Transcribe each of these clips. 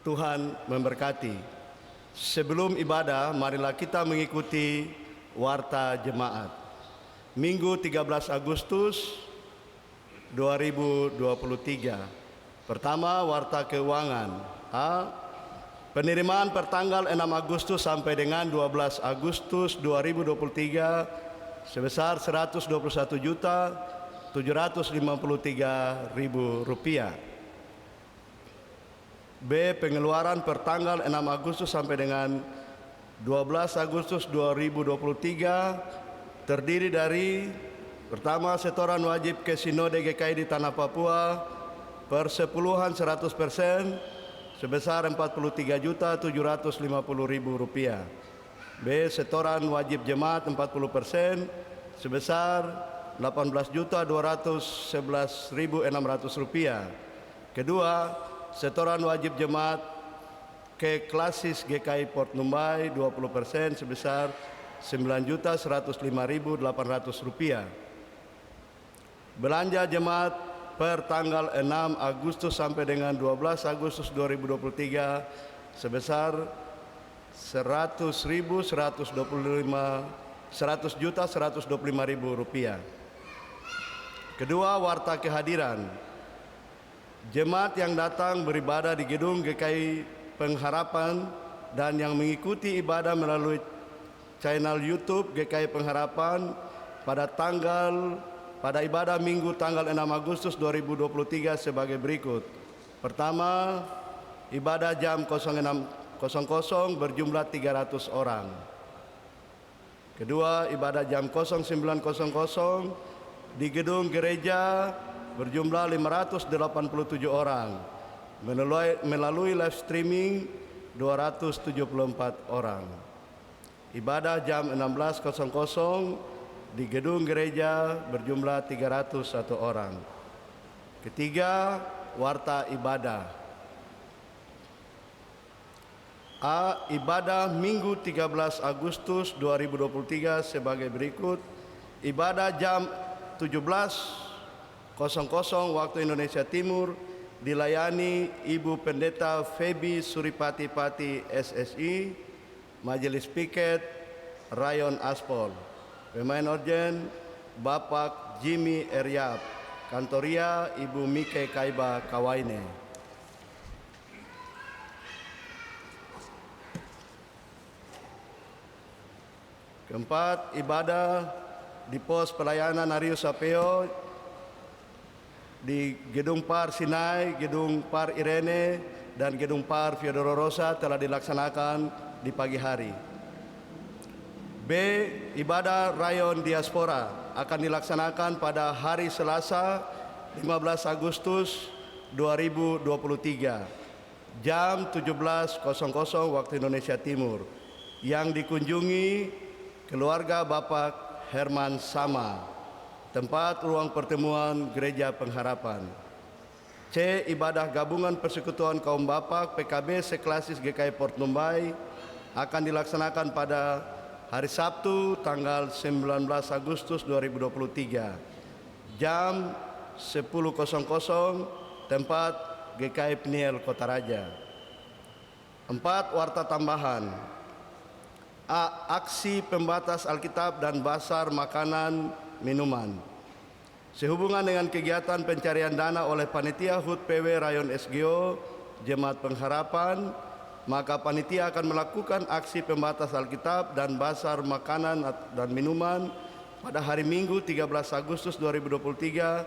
Tuhan memberkati. Sebelum ibadah, marilah kita mengikuti warta jemaat. Minggu 13 Agustus 2023. Pertama, warta keuangan. A. Penerimaan pertanggal 6 Agustus sampai dengan 12 Agustus 2023 sebesar Rp121.753.000. B. Pengeluaran pertanggal 6 Agustus sampai dengan 12 Agustus 2023 terdiri dari: pertama, setoran wajib ke Sinode GKI di Tanah Papua persepuluhan 100% sebesar Rp43.750.000. B. Setoran wajib jemaat 40% sebesar Rp18.211.600. Kedua, setoran wajib jemaat ke Klasis GKI Port Numbai 20% sebesar Rp9.105.800. Belanja jemaat per tanggal 6 Agustus sampai dengan 12 Agustus 2023 sebesar Rp100.125.000. Kedua, warta kehadiran. Jemaat yang datang beribadah di gedung GKI Pengharapan dan yang mengikuti ibadah melalui channel YouTube GKI Pengharapan pada ibadah Minggu tanggal 6 Agustus 2023 sebagai berikut. Pertama, ibadah jam 06.00 berjumlah 300 orang. Kedua, ibadah jam 09.00 di gedung gereja berjumlah 587 orang, melalui live streaming 274 orang. Ibadah jam 16.00 di gedung gereja berjumlah 301 orang. Ketiga, warta ibadah. A. Ibadah Minggu 13 Agustus 2023 sebagai berikut. Ibadah jam 17.00 waktu Indonesia Timur dilayani Ibu Pendeta Feby Suripati Pati SSI, Majelis Piket Rayon Aspol. Pemain organ Bapak Jimmy Eryap, Kantoria Ibu Mike Kaiba Kawaine. Keempat, ibadah di pos pelayanan Arius Sapeo di Gedung Par Sinai, Gedung Par Irene, dan Gedung Par Fiodoro Rosa telah dilaksanakan di pagi hari. B. Ibadah Rayon Diaspora akan dilaksanakan pada hari Selasa 15 Agustus 2023 jam 17.00 waktu Indonesia Timur, yang dikunjungi keluarga Bapak Herman Sama, tempat ruang pertemuan Gereja Pengharapan. C. Ibadah gabungan Persekutuan Kaum Bapak PKB Seklasis GKI Port Numbai akan dilaksanakan pada hari Sabtu tanggal 19 Agustus 2023 jam 10.00 tempat GKI Pniel Kota Raja. 4. Warta tambahan. A. Aksi pembatas Alkitab dan basar makanan minuman. Sehubungan dengan kegiatan pencarian dana oleh Panitia HUT PW Rayon SGO Jemaat Pengharapan, maka panitia akan melakukan aksi pembatas Alkitab dan basar makanan dan minuman pada hari Minggu 13 Agustus 2023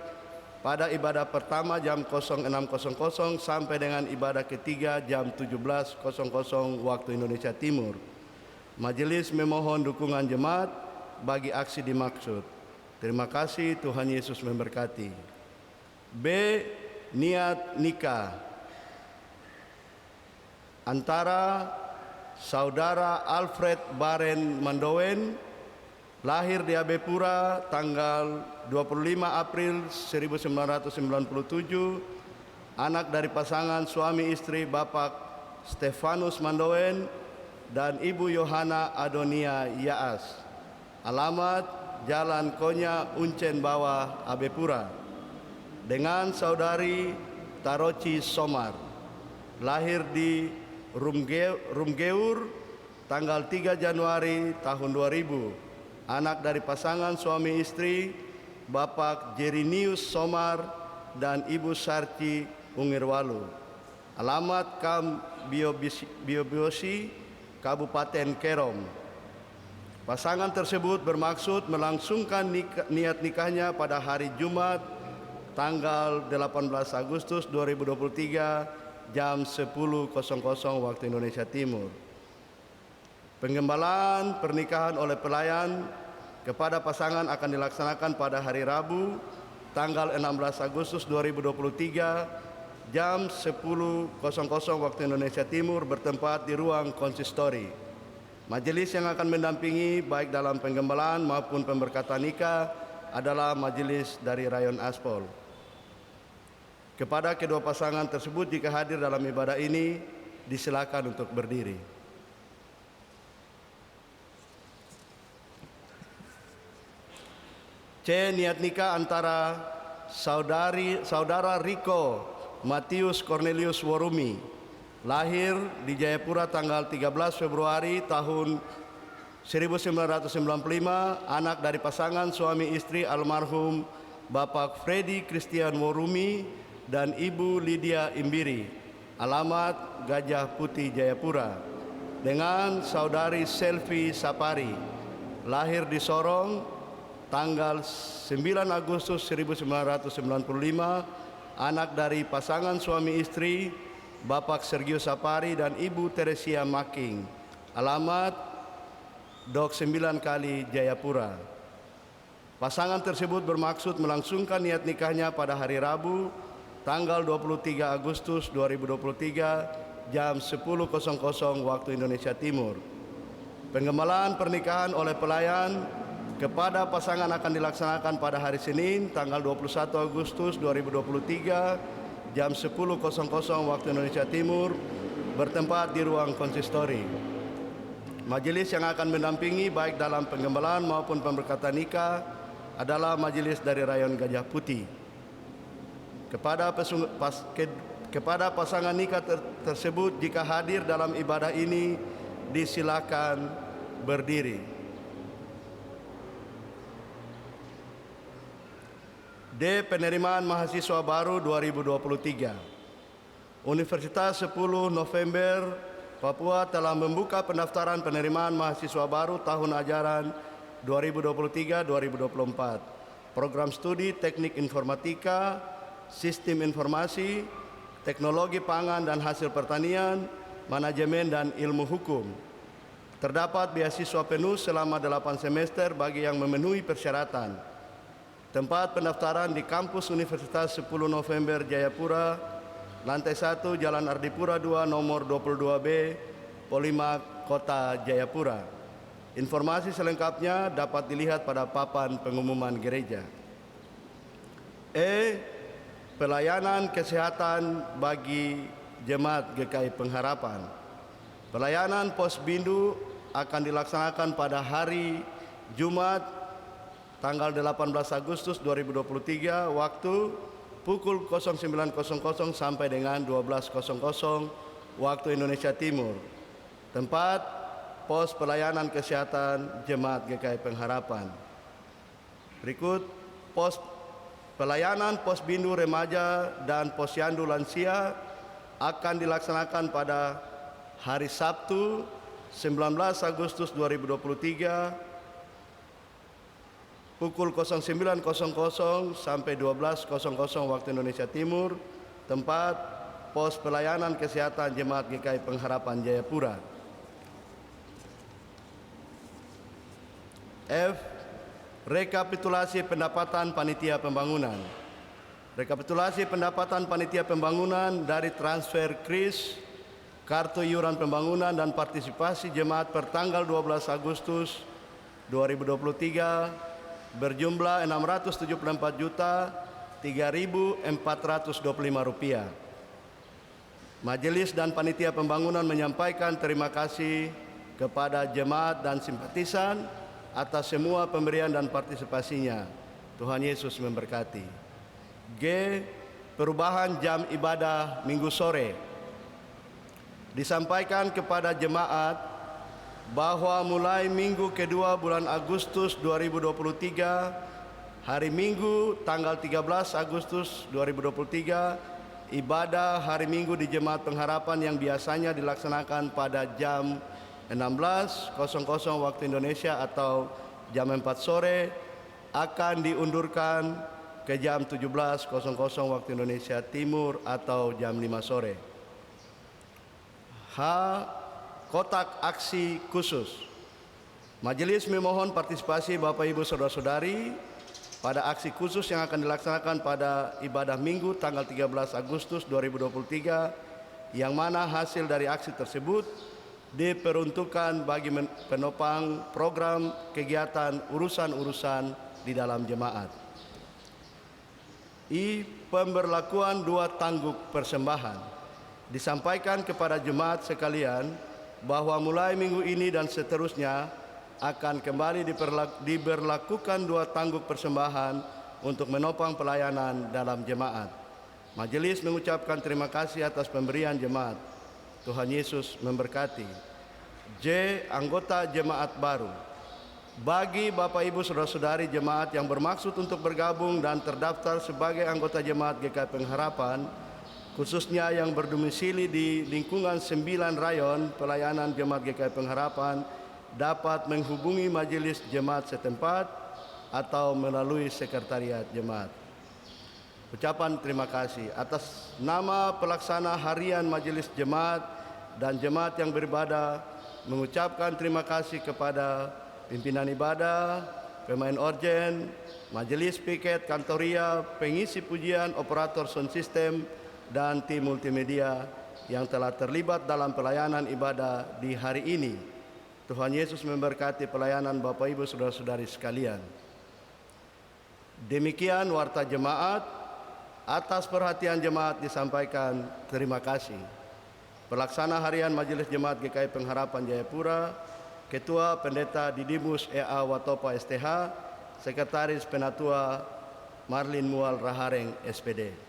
pada ibadah pertama jam 06.00 sampai dengan ibadah ketiga jam 17.00 waktu Indonesia Timur. Majelis memohon dukungan jemaat bagi aksi dimaksud. Terima kasih, Tuhan Yesus memberkati. B. Niat nikah antara Saudara Alfred Baren Mandowen, lahir di Abepura tanggal 25 April 1997, anak dari pasangan suami istri Bapak Stefanus Mandowen dan Ibu Yohana Adonia Yaas. Alamat Jalan Konya Uncen Bawah Abepura, dengan Saudari Taroci Somar. lahir di Rumgeur, tanggal 3 Januari tahun 2000, anak dari pasangan suami istri Bapak Jerinius Somar dan Ibu Sarci Ungirwalu. Alamat Kam Biobosi, Kabupaten Kerom. Pasangan tersebut bermaksud melangsungkan niat nikahnya pada hari Jumat tanggal 18 Agustus 2023 jam 10.00 waktu Indonesia Timur. Penggembalaan pernikahan oleh pelayan kepada pasangan akan dilaksanakan pada hari Rabu tanggal 16 Agustus 2023 jam 10.00 waktu Indonesia Timur bertempat di ruang konsistori. Majelis yang akan mendampingi baik dalam penggembalaan maupun pemberkatan nikah adalah majelis dari Rayon Aspol. Kepada kedua pasangan tersebut jika hadir dalam ibadah ini, disilakan untuk berdiri. C. Niat nikah antara saudara Riko Matius Cornelius Worumi, lahir di Jayapura tanggal 13 Februari tahun 1995, anak dari pasangan suami istri almarhum Bapak Freddy Christian Worumi dan Ibu Lydia Imbiri, alamat Gajah Putih Jayapura, dengan saudari Selvi Sapari, lahir di Sorong tanggal 9 Agustus 1995, anak dari pasangan suami istri Bapak Sergio Sapari dan Ibu Teresia Making, alamat Dok 9 Kali Jayapura. Pasangan tersebut bermaksud melangsungkan niat nikahnya pada hari Rabu tanggal 23 Agustus 2023 jam 10.00 waktu Indonesia Timur. Penggembalaan pernikahan oleh pelayan kepada pasangan akan dilaksanakan pada hari Senin tanggal 21 Agustus 2023 jam 10.00 waktu Indonesia Timur bertempat di ruang konsistori. Majelis yang akan mendampingi baik dalam penggembalaan maupun pemberkatan nikah adalah majelis dari Rayon Gajah Putih. Kepada pasangan nikah tersebut jika hadir dalam ibadah ini, disilakan berdiri. D. Penerimaan mahasiswa baru 2023. Universitas 10 November Papua telah membuka pendaftaran penerimaan mahasiswa baru tahun ajaran 2023-2024. Program studi Teknik Informatika, Sistem Informasi, Teknologi Pangan dan Hasil Pertanian, Manajemen dan Ilmu Hukum. Terdapat beasiswa penuh selama 8 semester bagi yang memenuhi persyaratan. Tempat pendaftaran di kampus Universitas 10 November Jayapura, lantai 1, Jalan Ardipura 2, nomor 22B, Polima, Kota Jayapura. Informasi selengkapnya dapat dilihat pada papan pengumuman gereja. E. Pelayanan kesehatan bagi Jemaat GKI Pengharapan. Pelayanan Pos Bindu akan dilaksanakan pada hari Jumat tanggal 18 Agustus 2023 waktu pukul 09.00 sampai dengan 12.00 waktu Indonesia Timur. Tempat pos pelayanan kesehatan Jemaat GKI Pengharapan. Berikut pelayanan pos bindu remaja dan posyandu lansia akan dilaksanakan pada hari Sabtu 19 Agustus 2023 pukul 09.00 sampai 12.00 waktu Indonesia Timur, tempat pos pelayanan kesehatan Jemaat GKI Pengharapan Jayapura. F. Rekapitulasi pendapatan panitia pembangunan. Rekapitulasi pendapatan panitia pembangunan dari transfer kris, kartu iuran pembangunan dan partisipasi jemaat per tanggal 12 Agustus 2023 berjumlah Rp674.3.425. Majelis dan panitia pembangunan menyampaikan terima kasih kepada jemaat dan simpatisan atas semua pemberian dan partisipasinya. Tuhan Yesus memberkati. G. Perubahan jam ibadah Minggu sore. Disampaikan kepada jemaat bahwa mulai minggu kedua bulan Agustus 2023, hari Minggu tanggal 13 Agustus 2023, ibadah hari Minggu di Jemaat Pengharapan yang biasanya dilaksanakan pada jam 16.00 waktu Indonesia atau jam 4 sore akan diundurkan ke jam 17.00 waktu Indonesia Timur atau jam 5 sore. Kotak aksi khusus. Majelis memohon partisipasi Bapak Ibu Saudara-saudari pada aksi khusus yang akan dilaksanakan pada ibadah Minggu tanggal 13 Agustus 2023, yang mana hasil dari aksi tersebut diperuntukkan bagi penopang program kegiatan urusan-urusan di dalam jemaat. Pemberlakuan 2 tangguk persembahan. Disampaikan kepada jemaat sekalian bahwa mulai minggu ini dan seterusnya akan kembali diberlakukan 2 tangguk persembahan untuk menopang pelayanan dalam jemaat. Majelis mengucapkan terima kasih atas pemberian jemaat. Tuhan Yesus memberkati. Anggota jemaat baru. Bagi Bapak Ibu Saudara-saudari jemaat yang bermaksud untuk bergabung dan terdaftar sebagai anggota jemaat GKI Pengharapan, khususnya yang berdomisili di lingkungan 9 rayon pelayanan Jemaat GKI Pengharapan, dapat menghubungi majelis jemaat setempat atau melalui sekretariat jemaat. Ucapan terima kasih atas nama pelaksana harian majelis jemaat dan jemaat yang beribadah, mengucapkan terima kasih kepada pimpinan ibadah, pemain orgen, majelis piket kantoria, pengisi pujian, operator sound system, dan tim multimedia yang telah terlibat dalam pelayanan ibadah di hari ini. Tuhan Yesus memberkati pelayanan Bapak Ibu Saudara-saudari sekalian. Demikian warta jemaat. Atas perhatian jemaat disampaikan terima kasih. Pelaksana harian Majelis Jemaat GKI Pengharapan Jayapura, Ketua Pendeta Didimus E.A. Watopa STH, Sekretaris Penatua Marlin Mual Rahareng SPD.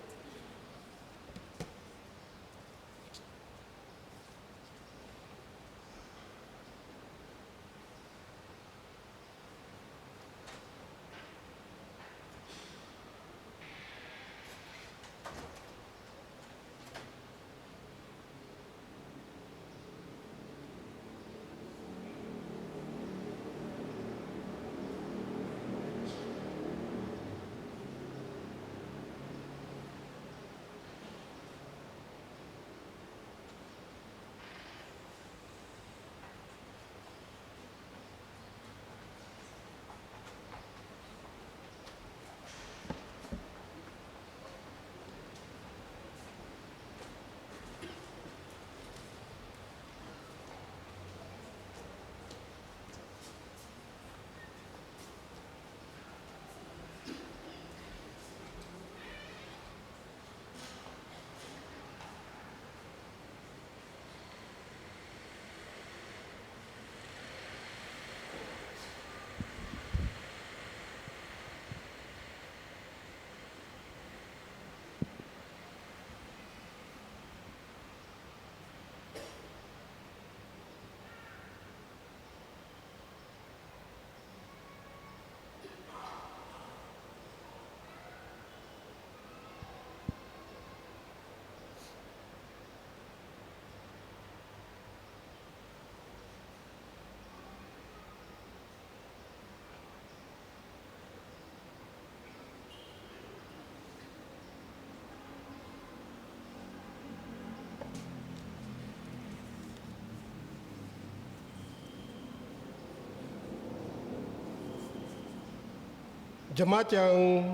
Jemaat yang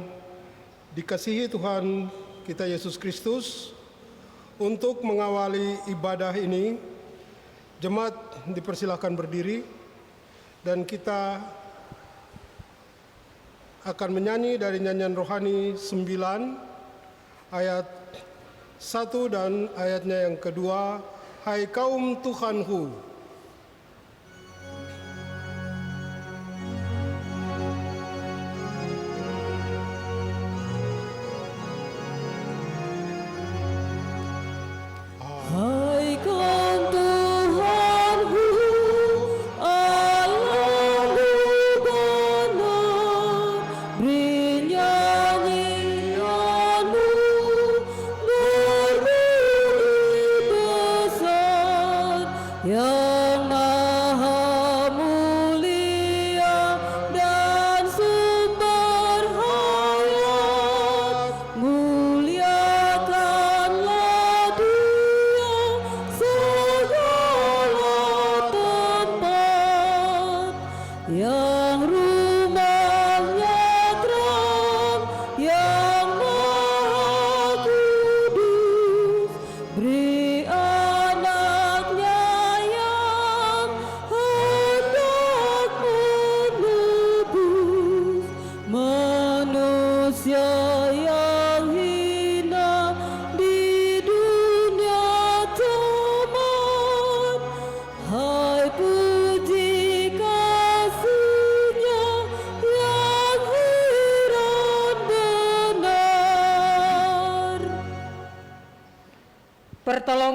dikasihi Tuhan kita Yesus Kristus, untuk mengawali ibadah ini, jemaat dipersilahkan berdiri dan kita akan menyanyi dari nyanyian rohani 9 ayat 1 dan ayatnya yang kedua, Hai kaum Tuhanku. Hai kaum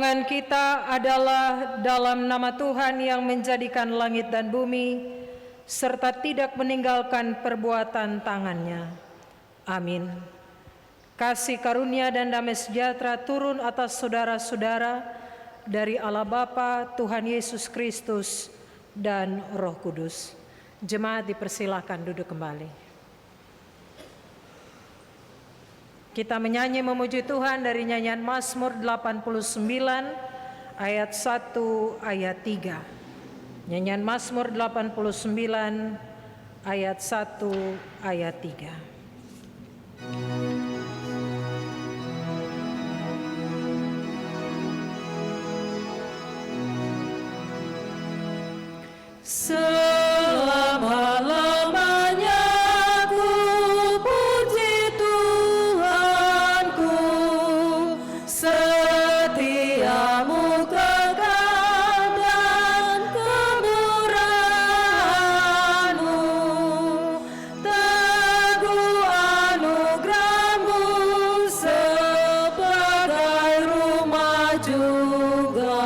Pertolongan kita adalah dalam nama Tuhan yang menjadikan langit dan bumi, serta tidak meninggalkan perbuatan tangannya. Amin. Kasih karunia dan damai sejahtera turun atas saudara-saudara dari Allah Bapa, Tuhan Yesus Kristus, dan Roh Kudus. Jemaat dipersilakan duduk kembali. Kita menyanyi memuji Tuhan dari nyanyian Mazmur 89 ayat 1 ayat 3. Nyanyian Mazmur 89 ayat 1 ayat 3. Selama-lamanya ku puji Tuhanku, setiamu kekal dan kemurahan-Mu, teguh anugerah-Mu sebagai rumah juga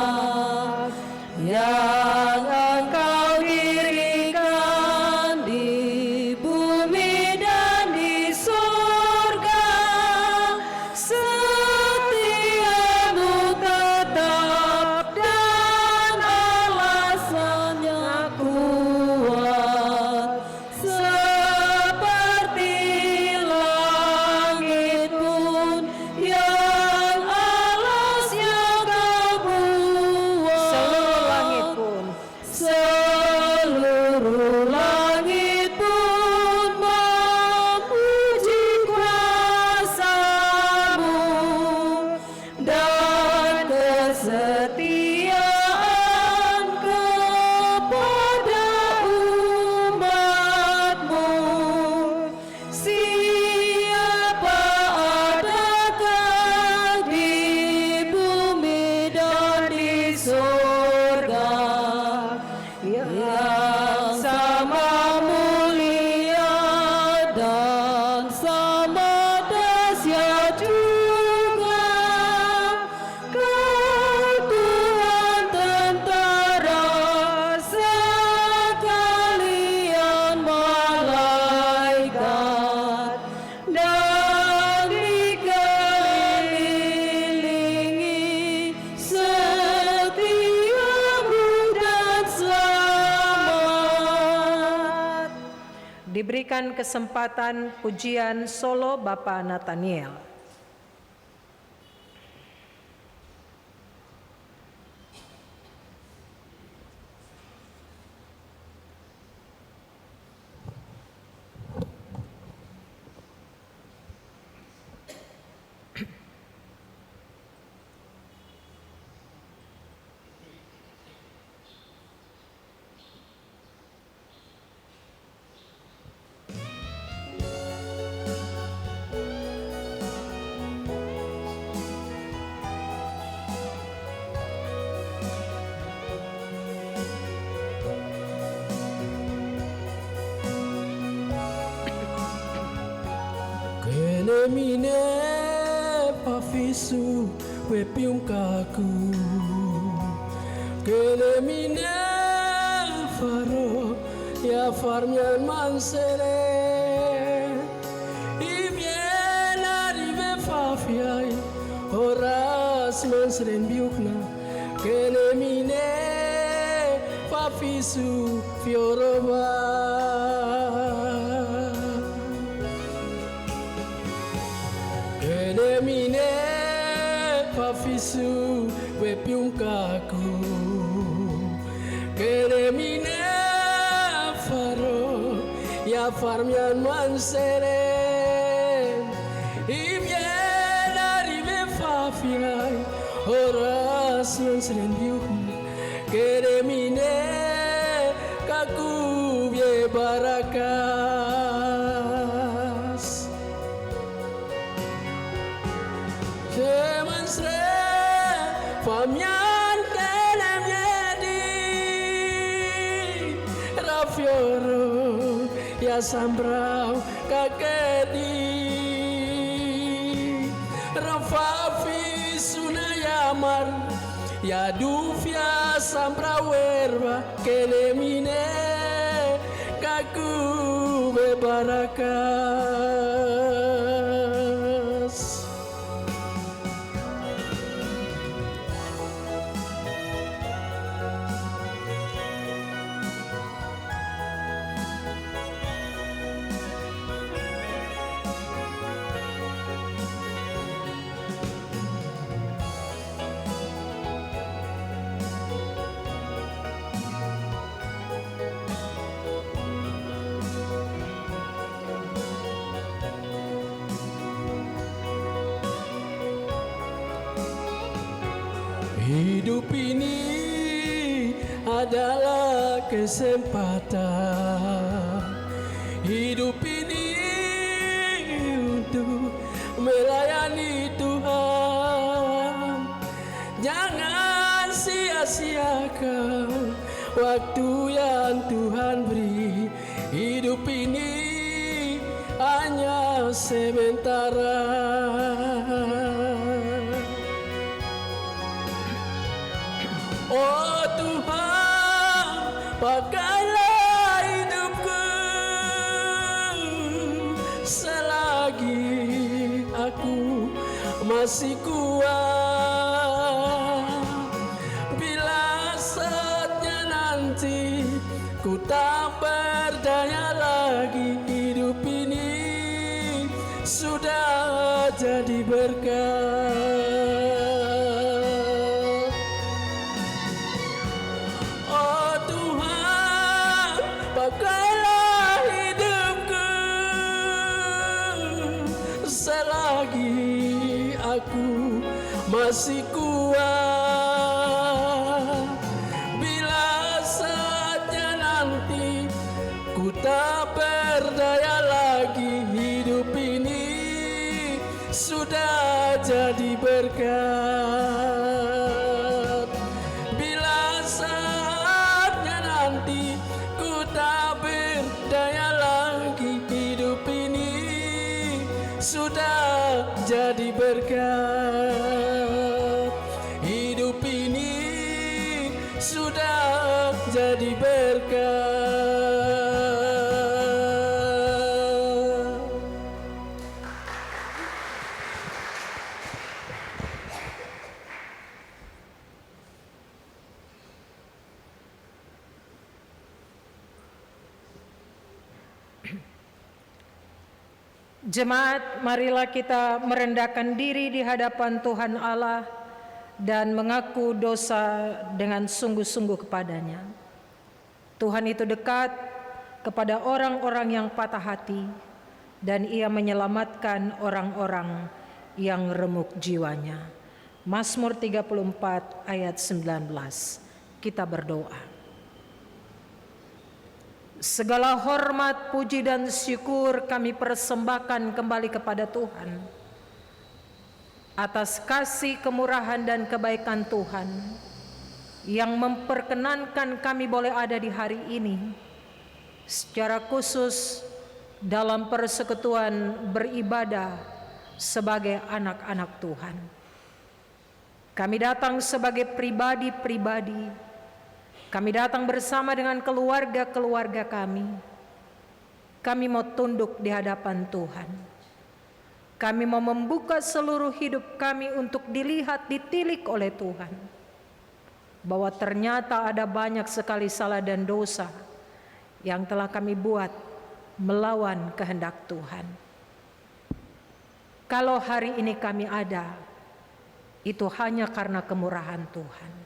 yang Engkau dirikan di bumi dan di surga. Setiamu tetap dan alasannya kuat, seperti langit pun yang alasnya Kau buat. Seluruh langit pun memuji kuasa-Mu dan kesetiaan kepada umat-Mu. Siapa adakah di bumi dan di surga yang sama mulia dan sama dahsyat juga? Kau Tuhan tentara sekalian malaikat, dan dikelilingi setiamu dan selamat. Diberikan kesempatan pujian solo Bapak Nathaniel. Kene mine pafisu wepium kaku, kene mine faro ya farmian mansere, ibiena rive fafiai horas manseren biukna, kene mine pafisu fioroba. Kene mine pafisu wepium kaku, kene mine faro ya farmian mansere, ibiena rive fafiai horas manseren biukna, kene mine kaku bie barakas. Sre famian kenem yedi rafioro ya sambrau kakedi rafafi sunayamar ya dufia samprawerba kelemine kaku bebarakas. Hidup ini adalah kesempatan. Hidup ini untuk melayani Tuhan. Jangan sia-siakan waktu yang Tuhan beri. Hidup ini hanya sementara. Oh Tuhan, pakailah hidupku selagi aku masih kuat. Bila saatnya nanti ku tak berdaya lagi, hidup ini sudah jadi berkat. Pakailah hidupku selagi aku masih kuat. Bila saatnya nanti ku tak berdaya lagi, hidup ini sudah jadi berkat. Bila saatnya nanti tak berdaya lagi, hidup ini sudah jadi berkat. Hidup ini sudah jadi berkat. Jemaat, marilah kita merendahkan diri di hadapan Tuhan Allah dan mengaku dosa dengan sungguh-sungguh kepadanya. Tuhan itu dekat kepada orang-orang yang patah hati dan Ia menyelamatkan orang-orang yang remuk jiwanya. Mazmur 34 ayat 19. Kita berdoa. Segala hormat, puji dan syukur kami persembahkan kembali kepada Tuhan atas kasih, kemurahan dan kebaikan Tuhan yang memperkenankan kami boleh ada di hari ini, secara khusus dalam persekutuan beribadah sebagai anak-anak Tuhan. Kami datang sebagai pribadi-pribadi. Kami datang bersama dengan keluarga-keluarga kami. Kami mau tunduk di hadapan Tuhan. Kami mau membuka seluruh hidup kami untuk dilihat, ditilik oleh Tuhan. Bahwa ternyata ada banyak sekali salah dan dosa yang telah kami buat melawan kehendak Tuhan. Kalau hari ini kami ada, itu hanya karena kemurahan Tuhan.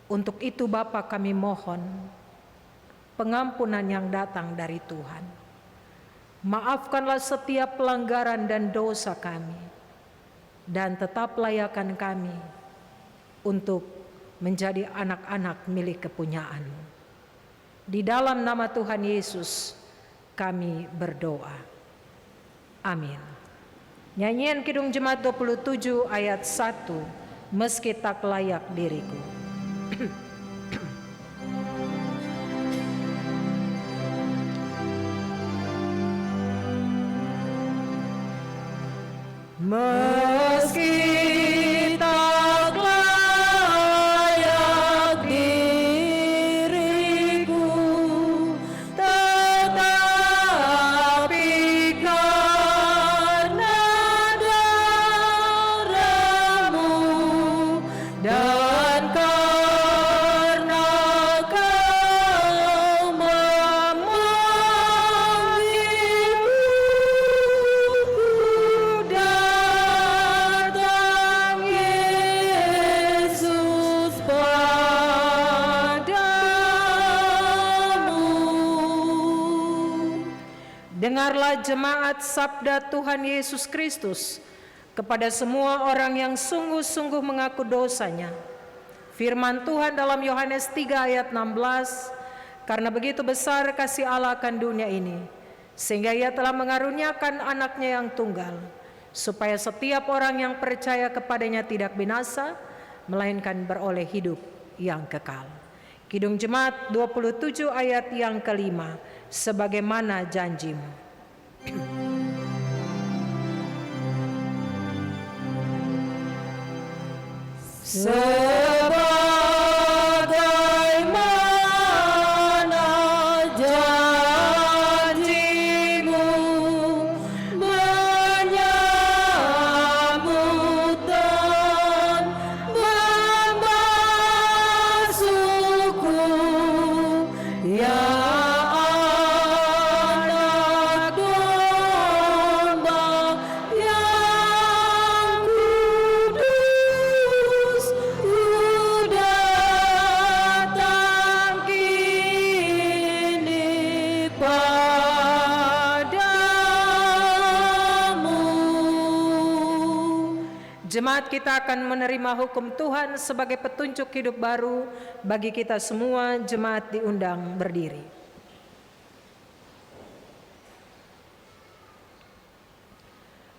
Untuk itu Bapa, kami mohon pengampunan yang datang dari Tuhan. Maafkanlah setiap pelanggaran dan dosa kami, dan tetap layakan kami untuk menjadi anak-anak milik kepunyaan-Mu. Di dalam nama Tuhan Yesus kami berdoa. Amin. Nyanyian Kidung Jemaat 27 ayat 1, meski tak layak diriku. Meski tak layak Dengarlah jemaat sabda Tuhan Yesus Kristus kepada semua orang yang sungguh-sungguh mengaku dosanya. Firman Tuhan dalam Yohanes 3 ayat 16, karena begitu besar kasih Allah akan dunia ini, sehingga Ia telah mengaruniakan anaknya yang tunggal, supaya setiap orang yang percaya kepadanya tidak binasa, melainkan beroleh hidup yang kekal. Kidung Jemaat 27 ayat yang kelima, sebagaimana janjimu. Sebagaimana janjimu, menyambut dan membasuhku, ya anak domba yang kudus, ku datang kini padamu. Jemaat kita akan menerima hukum Tuhan sebagai petunjuk hidup baru bagi kita semua. Jemaat diundang berdiri.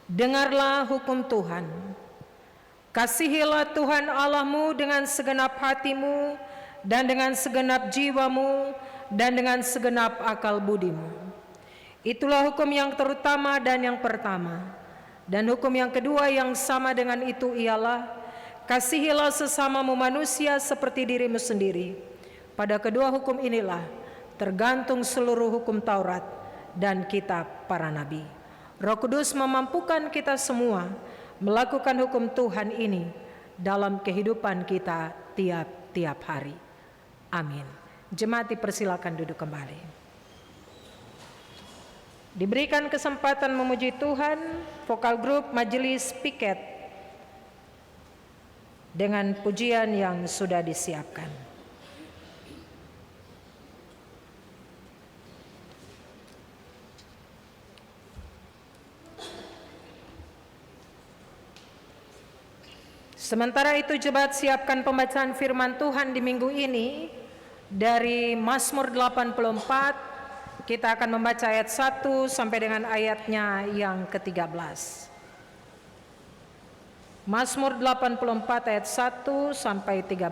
Dengarlah hukum Tuhan. Kasihilah Tuhan Allahmu dengan segenap hatimu dan dengan segenap jiwamu dan dengan segenap akal budimu. Itulah hukum yang terutama dan yang pertama. Dan hukum yang kedua yang sama dengan itu ialah, kasihilah sesamamu manusia seperti dirimu sendiri. Pada kedua hukum inilah tergantung seluruh hukum Taurat dan kitab para nabi. Roh Kudus memampukan kita semua melakukan hukum Tuhan ini dalam kehidupan kita tiap-tiap hari. Amin. Jemaat dipersilakan duduk kembali. Diberikan kesempatan memuji Tuhan, vokal grup Majelis Piket dengan pujian yang sudah disiapkan. Sementara itu jemaat siapkan pembacaan firman Tuhan di minggu ini dari Mazmur 84. Kita akan membaca ayat 1 sampai dengan ayatnya yang ke-13. Mazmur 84 ayat 1 sampai 13.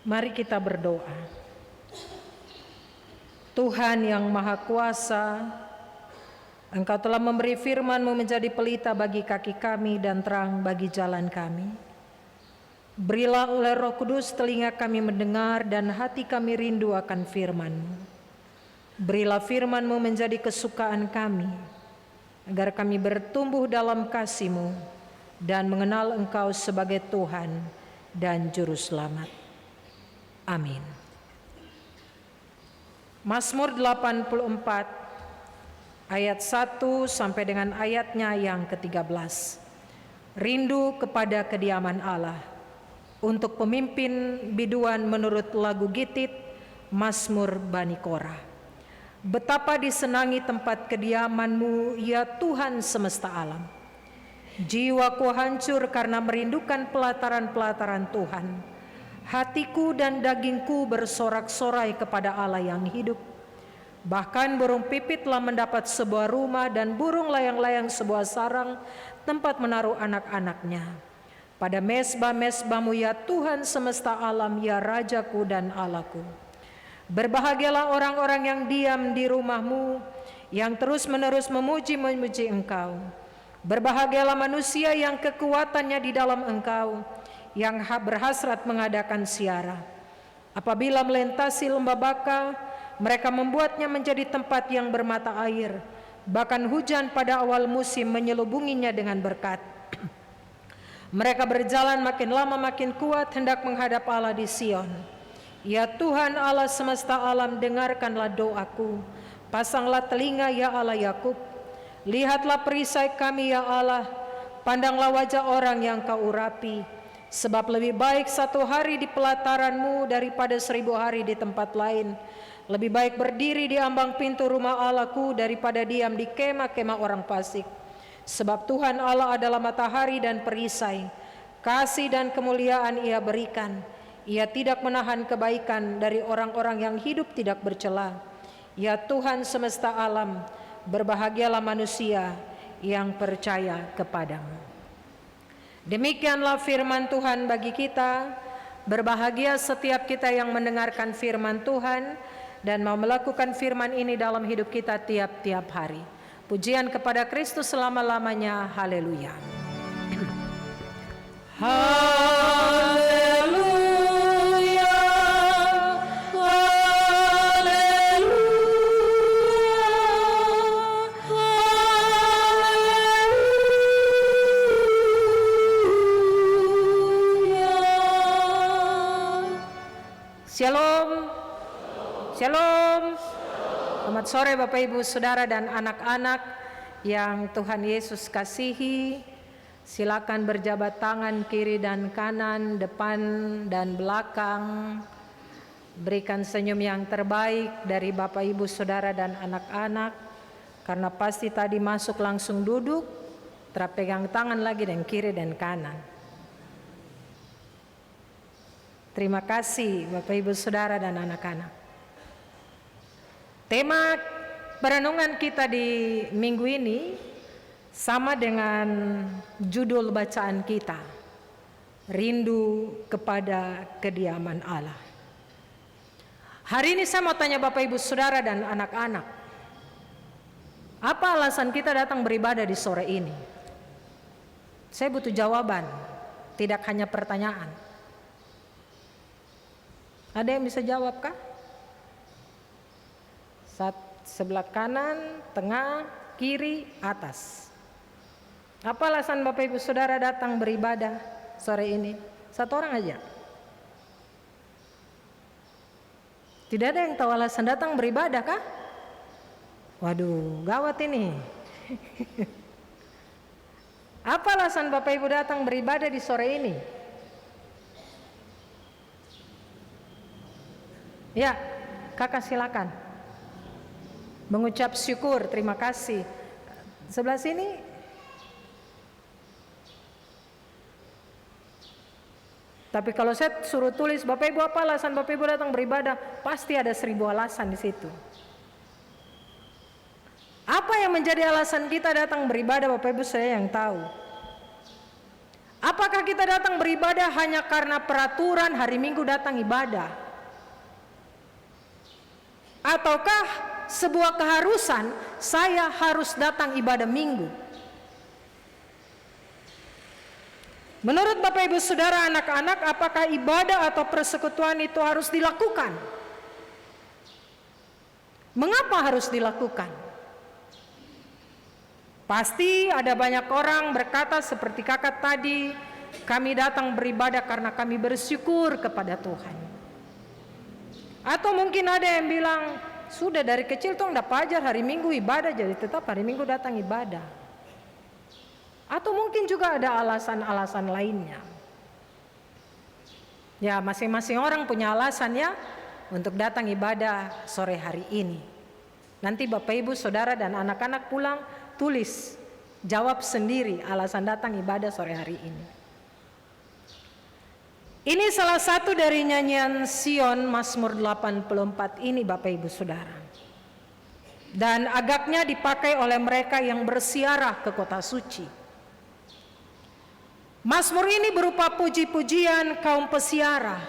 Mari kita berdoa. Tuhan yang Maha Kuasa, Engkau telah memberi firman-Mu menjadi pelita bagi kaki kami dan terang bagi jalan kami. Berilah oleh Roh Kudus telinga kami mendengar dan hati kami rindu akan firman-Mu. Berilah firman-Mu menjadi kesukaan kami, agar kami bertumbuh dalam kasih-Mu dan mengenal Engkau sebagai Tuhan dan Juru Selamat. Amin. Mazmur 84 ayat 1 sampai dengan ayatnya yang ke-13. Rindu kepada kediaman Allah. Untuk pemimpin biduan menurut lagu Gitit, Mazmur Bani Korah. Betapa disenangi tempat kediaman-Mu, ya Tuhan semesta alam. Jiwaku hancur karena merindukan pelataran-pelataran Tuhan. Hatiku dan dagingku bersorak-sorai kepada Allah yang hidup. Bahkan burung pipit telah mendapat sebuah rumah dan burung layang-layang sebuah sarang tempat menaruh anak-anaknya. Pada mesbah-mesbah-Mu, ya Tuhan semesta alam, ya Rajaku dan Allahku. Berbahagialah orang-orang yang diam di rumah-Mu, yang terus-menerus memuji-memuji Engkau. Berbahagialah manusia yang kekuatannya di dalam Engkau, yang berhasrat mengadakan ziarah. Apabila melintasi lembah Baka, mereka membuatnya menjadi tempat yang bermata air. Bahkan hujan pada awal musim menyelubunginya dengan berkat. Mereka berjalan makin lama makin kuat hendak menghadap Allah di Sion. Ya Tuhan Allah semesta alam, dengarkanlah doaku. Pasanglah telinga, ya Allah Yakub. Lihatlah perisai kami, ya Allah. Pandanglah wajah orang yang Kau urapi. Sebab lebih baik 1 hari di pelataran-Mu daripada 1000 hari di tempat lain. Lebih baik berdiri di ambang pintu rumah Allahku daripada diam di kemah-kemah orang fasik. Sebab Tuhan Allah adalah matahari dan perisai. Kasih dan kemuliaan Ia berikan. Ia tidak menahan kebaikan dari orang-orang yang hidup tidak bercela. Ya Tuhan semesta alam, berbahagialah manusia yang percaya kepadamu. Demikianlah firman Tuhan bagi kita. Berbahagia setiap kita yang mendengarkan firman Tuhan dan mau melakukan firman ini dalam hidup kita tiap-tiap hari. Pujian kepada Kristus selama-lamanya. Haleluya. Haleluya. Shalom. Shalom. Selamat sore Bapak Ibu Saudara dan anak-anak yang Tuhan Yesus kasihi. Silakan berjabat tangan kiri dan kanan, depan dan belakang. Berikan senyum yang terbaik dari Bapak Ibu Saudara dan anak-anak. Karena pasti tadi masuk langsung duduk, terpegang tangan lagi dan kiri dan kanan. Terima kasih Bapak Ibu Saudara dan anak-anak. Tema perenungan kita di minggu ini sama dengan judul bacaan kita, Rindu kepada Kediaman Allah. Hari ini saya mau tanya Bapak Ibu Saudara dan anak-anak, apa alasan kita datang beribadah di sore ini? Saya butuh jawaban, tidak hanya pertanyaan. Ada yang bisa jawab kah? Sebelah kanan, tengah, kiri, atas. Apa alasan Bapak Ibu Saudara datang beribadah sore ini? Satu orang aja. Tidak ada yang tahu alasan datang beribadah kah? Waduh, gawat ini. Apa alasan Bapak Ibu datang beribadah di sore ini? Ya, kakak silakan. Mengucap syukur, terima kasih. Sebelah sini. Tapi kalau saya suruh tulis, Bapak Ibu apa alasan Bapak Ibu datang beribadah? Pasti ada 1000 alasan di situ. Apa yang menjadi alasan kita datang beribadah, Bapak Ibu saya yang tahu. Apakah kita datang beribadah hanya karena peraturan hari Minggu datang ibadah? Ataukah sebuah keharusan saya harus datang ibadah Minggu? Menurut Bapak Ibu Saudara, anak-anak, apakah ibadah atau persekutuan itu harus dilakukan? Mengapa harus dilakukan? Pasti ada banyak orang berkata seperti kakak tadi, kami datang beribadah karena kami bersyukur kepada Tuhan. Atau mungkin ada yang bilang, sudah dari kecil tuh enggak pajar hari Minggu ibadah, jadi tetap hari Minggu datang ibadah. Atau mungkin juga ada alasan-alasan lainnya. Ya, masing-masing orang punya alasan ya untuk datang ibadah sore hari ini. Nanti Bapak Ibu Saudara dan anak-anak pulang tulis, jawab sendiri alasan datang ibadah sore hari ini. Ini salah satu dari nyanyian Sion Mazmur 84 ini Bapak Ibu Saudara. Dan agaknya dipakai oleh mereka yang bersiarah ke kota suci. Mazmur ini berupa puji-pujian kaum pesiarah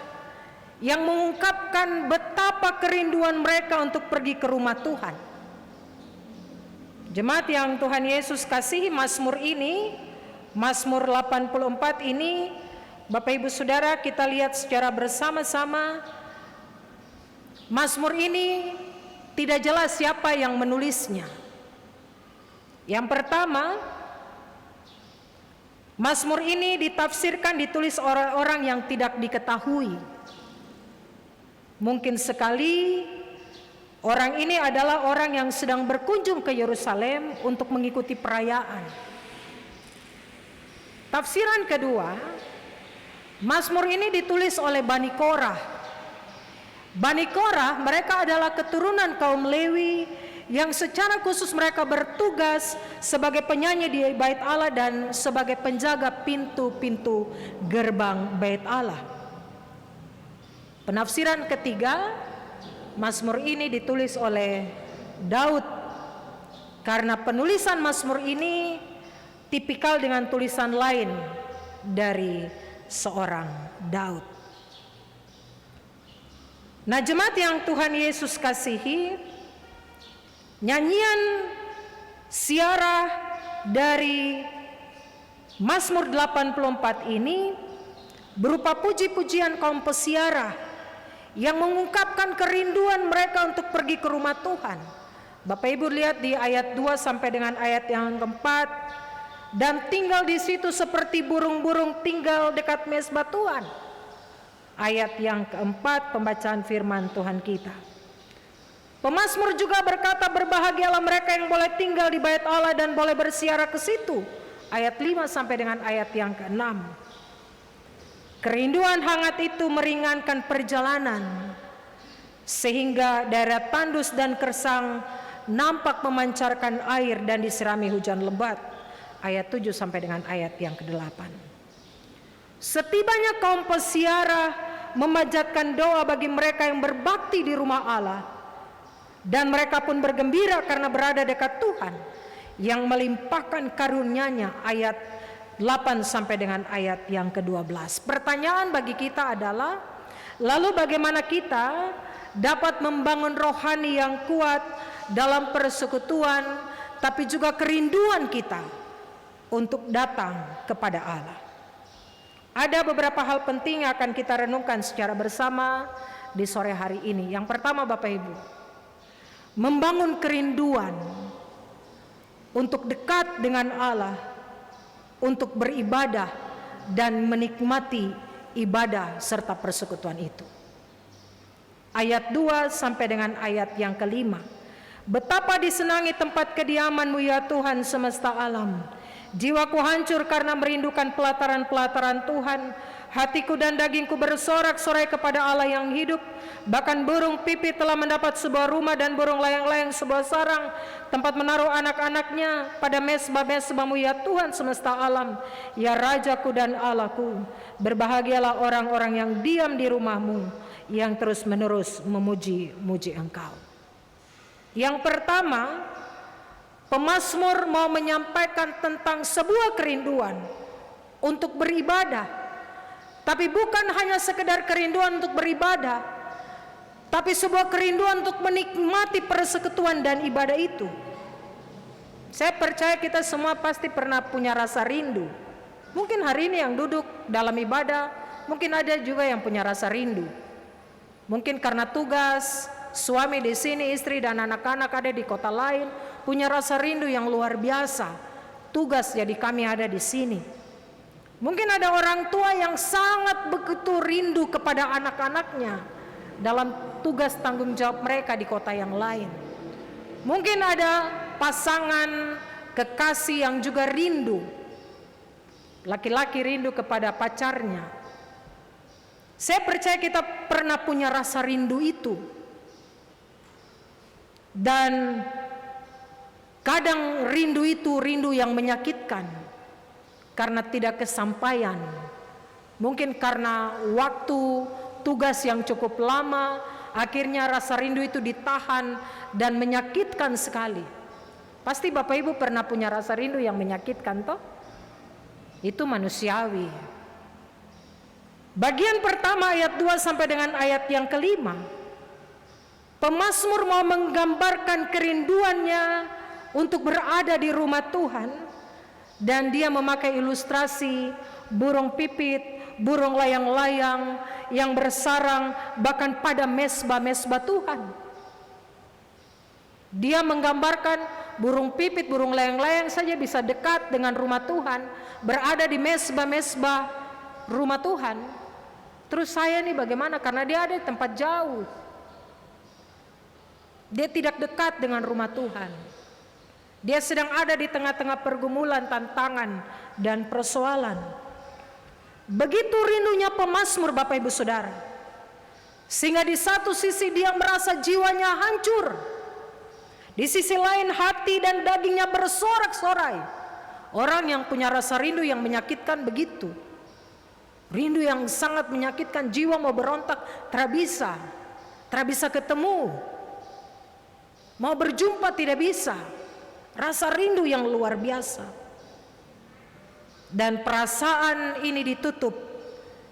yang mengungkapkan betapa kerinduan mereka untuk pergi ke rumah Tuhan. Jemaat yang Tuhan Yesus kasihi, Mazmur ini, Mazmur 84 ini, Bapak Ibu Saudara, kita lihat secara bersama-sama. Mazmur ini tidak jelas siapa yang menulisnya. Yang pertama, Mazmur ini ditafsirkan, ditulis orang-orang yang tidak diketahui. Mungkin sekali orang ini adalah orang yang sedang berkunjung ke Yerusalem untuk mengikuti perayaan. Tafsiran kedua, Mazmur ini ditulis oleh Bani Korah. Bani Korah mereka adalah keturunan kaum Lewi yang secara khusus mereka bertugas sebagai penyanyi di Bait Allah dan sebagai penjaga pintu-pintu gerbang Bait Allah. Penafsiran ketiga, Mazmur ini ditulis oleh Daud karena penulisan Mazmur ini tipikal dengan tulisan lain dari seorang Daud. Nah, jemaat yang Tuhan Yesus kasihi, nyanyian siarah dari Mazmur 84 ini berupa puji-pujian kaum pesiarah yang mengungkapkan kerinduan mereka untuk pergi ke rumah Tuhan. Bapak Ibu lihat di ayat 2 sampai dengan ayat yang keempat, dan tinggal di situ seperti burung-burung tinggal dekat mezbah Tuhan. Ayat yang keempat, pembacaan firman Tuhan kita. Pemazmur juga berkata, berbahagialah mereka yang boleh tinggal di bait Allah dan boleh bersiarah ke situ. Ayat 5 sampai dengan ayat yang ke-6. Kerinduan hangat itu meringankan perjalanan, sehingga daerah tandus dan kersang nampak memancarkan air dan disirami hujan lebat. Ayat 7 sampai dengan ayat yang ke-8. Setibanya kaum pesiarah memanjatkan doa bagi mereka yang berbakti di rumah Allah, dan mereka pun bergembira karena berada dekat Tuhan yang melimpahkan karunia-Nya. Ayat 8 sampai dengan ayat yang ke-12. Pertanyaan bagi kita adalah, lalu bagaimana kita dapat membangun rohani yang kuat dalam persekutuan, tapi juga kerinduan kita untuk datang kepada Allah? Ada beberapa hal penting yang akan kita renungkan secara bersama di sore hari ini. Yang pertama, Bapak Ibu, membangun kerinduan untuk dekat dengan Allah, untuk beribadah dan menikmati ibadah serta persekutuan itu. Ayat 2 sampai dengan ayat yang ke-5. Betapa disenangi tempat kediaman-Mu ya Tuhan semesta alam. Jiwaku hancur karena merindukan pelataran-pelataran Tuhan. Hatiku dan dagingku bersorak-sorai kepada Allah yang hidup. Bahkan burung pipit telah mendapat sebuah rumah dan burung layang-layang sebuah sarang, tempat menaruh anak-anaknya pada mezbah-mezbah-Mu ya Tuhan semesta alam. Ya Rajaku dan Allahku, berbahagialah orang-orang yang diam di rumah-Mu, yang terus-menerus memuji-muji Engkau. Yang pertama, pemazmur mau menyampaikan tentang sebuah kerinduan untuk beribadah. Tapi bukan hanya sekedar kerinduan untuk beribadah, tapi sebuah kerinduan untuk menikmati persekutuan dan ibadah itu. Saya percaya kita semua pasti pernah punya rasa rindu. Mungkin hari ini yang duduk dalam ibadah, mungkin ada juga yang punya rasa rindu. Mungkin karena tugas, suami di sini, istri dan anak-anak ada di kota lain, punya rasa rindu yang luar biasa. Tugas jadi kami ada di sini. Mungkin ada orang tua yang sangat begitu rindu kepada anak-anaknya dalam tugas tanggung jawab mereka di kota yang lain. Mungkin ada pasangan kekasih yang juga rindu. Laki-laki rindu kepada pacarnya. Saya percaya kita pernah punya rasa rindu itu. Dan kadang rindu itu rindu yang menyakitkan karena tidak kesampaian. Mungkin karena waktu tugas yang cukup lama, akhirnya rasa rindu itu ditahan dan menyakitkan sekali. Pasti Bapak Ibu pernah punya rasa rindu yang menyakitkan toh? Itu manusiawi. Bagian pertama ayat 2 sampai dengan ayat yang kelima, pemazmur mau menggambarkan kerinduannya untuk berada di rumah Tuhan, dan dia memakai ilustrasi burung pipit, burung layang-layang yang bersarang bahkan pada mesbah-mesbah Tuhan. Dia menggambarkan burung pipit, burung layang-layang saja bisa dekat dengan rumah Tuhan, berada di mesbah-mesbah rumah Tuhan. Terus saya nih bagaimana? Karena dia ada di tempat jauh. Dia tidak dekat dengan rumah Tuhan. Dia sedang ada di tengah-tengah pergumulan, tantangan, dan persoalan. Begitu rindunya pemazmur Bapak Ibu Saudara. Sehingga di satu sisi dia merasa jiwanya hancur. Di sisi lain hati dan dagingnya bersorak-sorai. Orang yang punya rasa rindu yang menyakitkan begitu. Rindu yang sangat menyakitkan, jiwa mau berontak, tidak bisa ketemu. Mau berjumpa tidak bisa. Rasa rindu yang luar biasa. Dan perasaan ini ditutup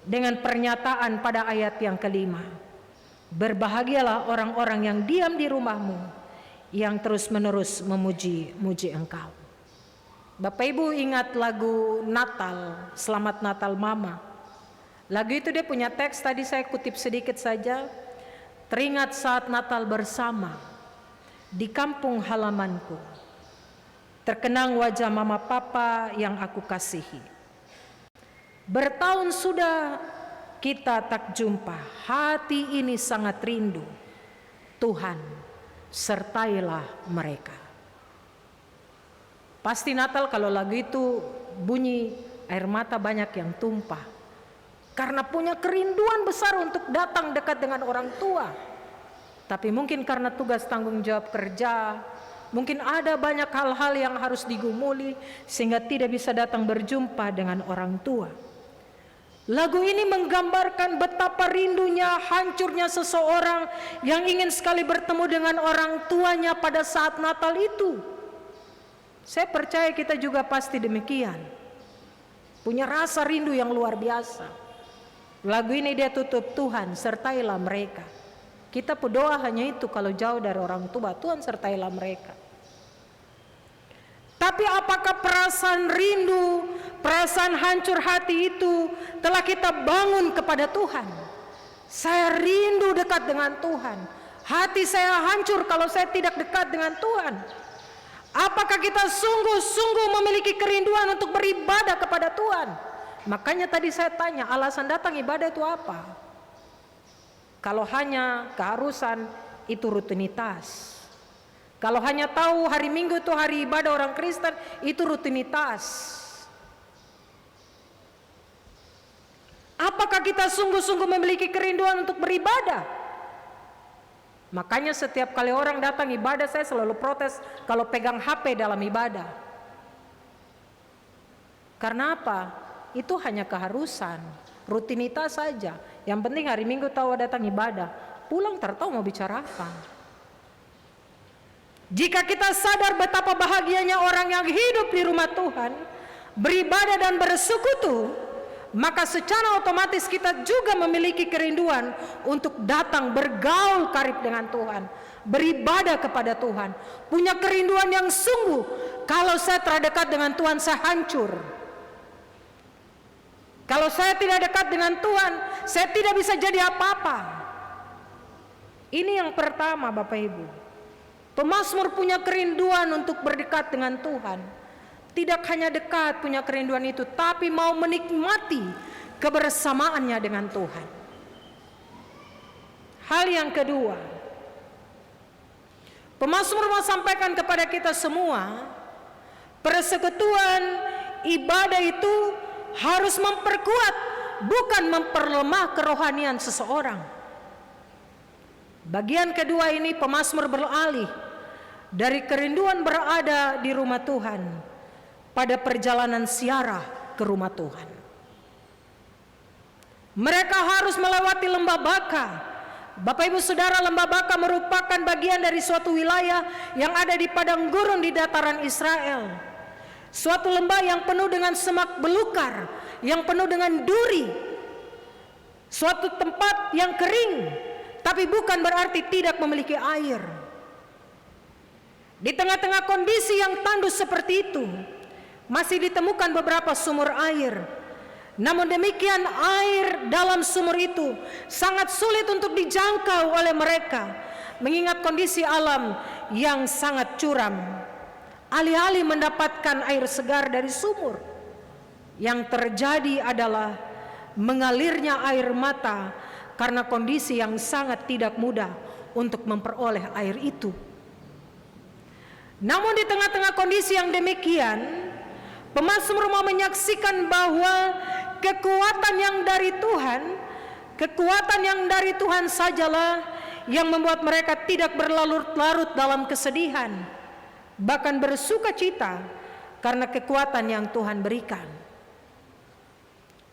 dengan pernyataan pada ayat yang kelima. Berbahagialah orang-orang yang diam di rumahmu, yang terus-menerus memuji Engkau. Bapak Ibu ingat lagu Natal, Selamat Natal Mama. Lagu itu dia punya teks, tadi saya kutip sedikit saja. Teringat saat Natal bersama di kampung halamanku, terkenang wajah mama papa yang aku kasihi. Bertahun sudah kita tak jumpa, hati ini sangat rindu. Tuhan, sertailah mereka. Pasti Natal kalau lagu itu bunyi, air mata banyak yang tumpah. Karena punya kerinduan besar untuk datang dekat dengan orang tua. Tapi mungkin karena tugas tanggung jawab kerja, mungkin ada banyak hal-hal yang harus digumuli sehingga tidak bisa datang berjumpa dengan orang tua. Lagu ini menggambarkan betapa rindunya, hancurnya seseorang yang ingin sekali bertemu dengan orang tuanya pada saat Natal itu. Saya percaya kita juga pasti demikian. Punya rasa rindu yang luar biasa. Lagu ini dia tutup, Tuhan sertailah mereka. Kita berdoa hanya itu kalau jauh dari orang tua, Tuhan sertailah mereka. Tapi apakah perasaan rindu, perasaan hancur hati itu telah kita bangun kepada Tuhan? Saya rindu dekat dengan Tuhan. Hati saya hancur kalau saya tidak dekat dengan Tuhan. Apakah kita sungguh-sungguh memiliki kerinduan untuk beribadah kepada Tuhan? Makanya tadi saya tanya, alasan datang ibadah itu apa? Kalau hanya keharusan, itu rutinitas. Kalau hanya tahu hari Minggu itu hari ibadah orang Kristen, itu rutinitas. Apakah kita sungguh-sungguh memiliki kerinduan untuk beribadah? Makanya setiap kali orang datang ibadah, saya selalu protes kalau pegang HP dalam ibadah. Karena apa? Itu hanya keharusan, rutinitas saja. Yang penting hari Minggu tahu datang ibadah, pulang tertahu mau bicara apa. Jika kita sadar betapa bahagianya orang yang hidup di rumah Tuhan, beribadah dan bersekutu, maka secara otomatis kita juga memiliki kerinduan untuk datang bergaul karib dengan Tuhan, beribadah kepada Tuhan, punya kerinduan yang sungguh. Kalau saya terdekat dengan Tuhan, saya hancur. Kalau saya tidak dekat dengan Tuhan, saya tidak bisa jadi apa-apa. Ini yang pertama, Bapak Ibu. Pemazmur punya kerinduan untuk berdekat dengan Tuhan. Tidak hanya dekat punya kerinduan itu, tapi mau menikmati kebersamaannya dengan Tuhan. Hal yang kedua, pemazmur mau sampaikan kepada kita semua, persekutuan ibadah itu harus memperkuat, bukan memperlemah kerohanian seseorang. Bagian kedua ini pemazmur beralih dari kerinduan berada di rumah Tuhan pada perjalanan ziarah ke rumah Tuhan. Mereka harus melewati lembah Baka. Bapak Ibu Saudara, lembah Baka merupakan bagian dari suatu wilayah yang ada di padang gurun di dataran Israel. Suatu lembah yang penuh dengan semak belukar, yang penuh dengan duri. Suatu tempat yang kering, tapi bukan berarti tidak memiliki air. Di tengah-tengah kondisi yang tandus seperti itu, masih ditemukan beberapa sumur air. Namun demikian, air dalam sumur itu sangat sulit untuk dijangkau oleh mereka, mengingat kondisi alam yang sangat curam. Alih-alih mendapatkan air segar dari sumur, yang terjadi adalah mengalirnya air mata karena kondisi yang sangat tidak mudah untuk memperoleh air itu. Namun di tengah-tengah kondisi yang demikian, pemazmur mau menyaksikan bahwa kekuatan yang dari Tuhan sajalah yang membuat mereka tidak berlarut-larut dalam kesedihan, bahkan bersuka cita karena kekuatan yang Tuhan berikan.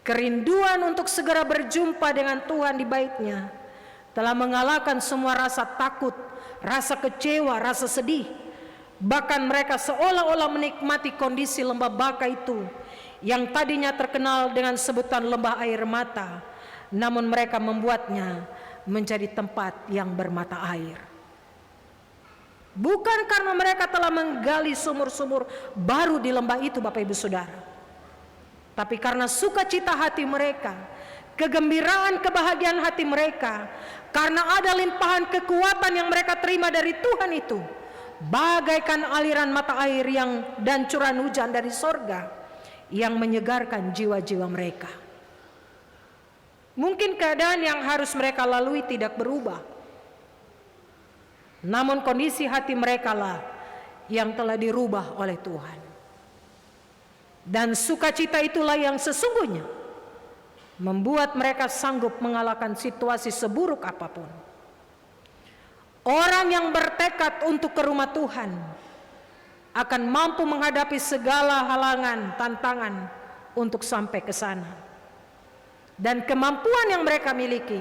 Kerinduan untuk segera berjumpa dengan Tuhan di bait-Nya telah mengalahkan semua rasa takut, rasa kecewa, rasa sedih. Bahkan mereka seolah-olah menikmati kondisi lembah Baka itu yang tadinya terkenal dengan sebutan lembah air mata, namun mereka membuatnya menjadi tempat yang bermata air. Bukan karena mereka telah menggali sumur-sumur baru di lembah itu, Bapak Ibu Saudara, tapi karena sukacita hati mereka, kegembiraan, kebahagiaan hati mereka, karena ada limpahan kekuatan yang mereka terima dari Tuhan itu, bagaikan aliran mata air dan curahan hujan dari sorga yang menyegarkan jiwa-jiwa mereka. Mungkin keadaan yang harus mereka lalui tidak berubah, namun kondisi hati mereka lah yang telah dirubah oleh Tuhan. Dan sukacita itulah yang sesungguhnya membuat mereka sanggup mengalahkan situasi seburuk apapun. Orang yang bertekad untuk ke rumah Tuhan akan mampu menghadapi segala halangan, tantangan untuk sampai ke sana. Dan kemampuan yang mereka miliki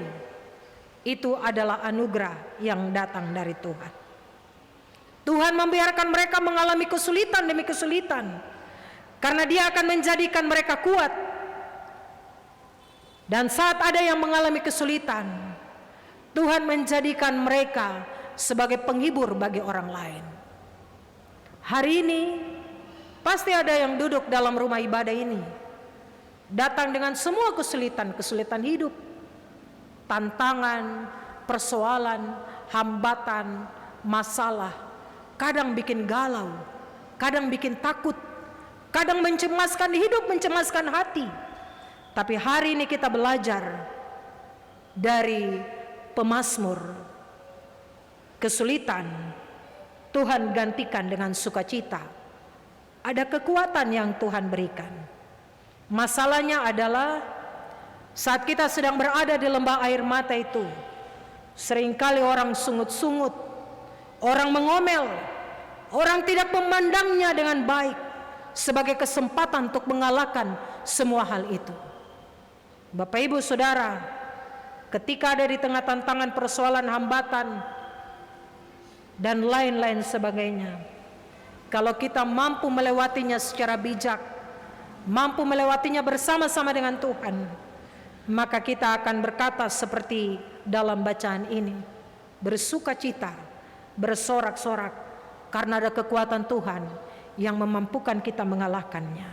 itu adalah anugerah yang datang dari Tuhan. Tuhan membiarkan mereka mengalami kesulitan demi kesulitan, karena Dia akan menjadikan mereka kuat. Dan saat ada yang mengalami kesulitan, Tuhan menjadikan mereka sebagai penghibur bagi orang lain. Hari ini pasti ada yang duduk dalam rumah ibadah ini, datang dengan semua kesulitan hidup, tantangan, persoalan, hambatan, masalah, kadang bikin galau, kadang bikin takut, kadang mencemaskan hidup, mencemaskan hati. Tapi hari ini kita belajar dari pemazmur, kesulitan Tuhan gantikan dengan sukacita. Ada kekuatan yang Tuhan berikan. Masalahnya adalah saat kita sedang berada di lembah air mata itu, seringkali orang sungut-sungut, orang mengomel, orang tidak memandangnya dengan baik sebagai kesempatan untuk mengalahkan semua hal itu. Bapak Ibu Saudara, ketika ada di tengah tantangan, persoalan, hambatan, dan lain-lain sebagainya, kalau kita mampu melewatinya secara bijak, mampu melewatinya bersama-sama dengan Tuhan, maka kita akan berkata seperti dalam bacaan ini, bersukacita, bersorak-sorak, karena ada kekuatan Tuhan yang memampukan kita mengalahkannya.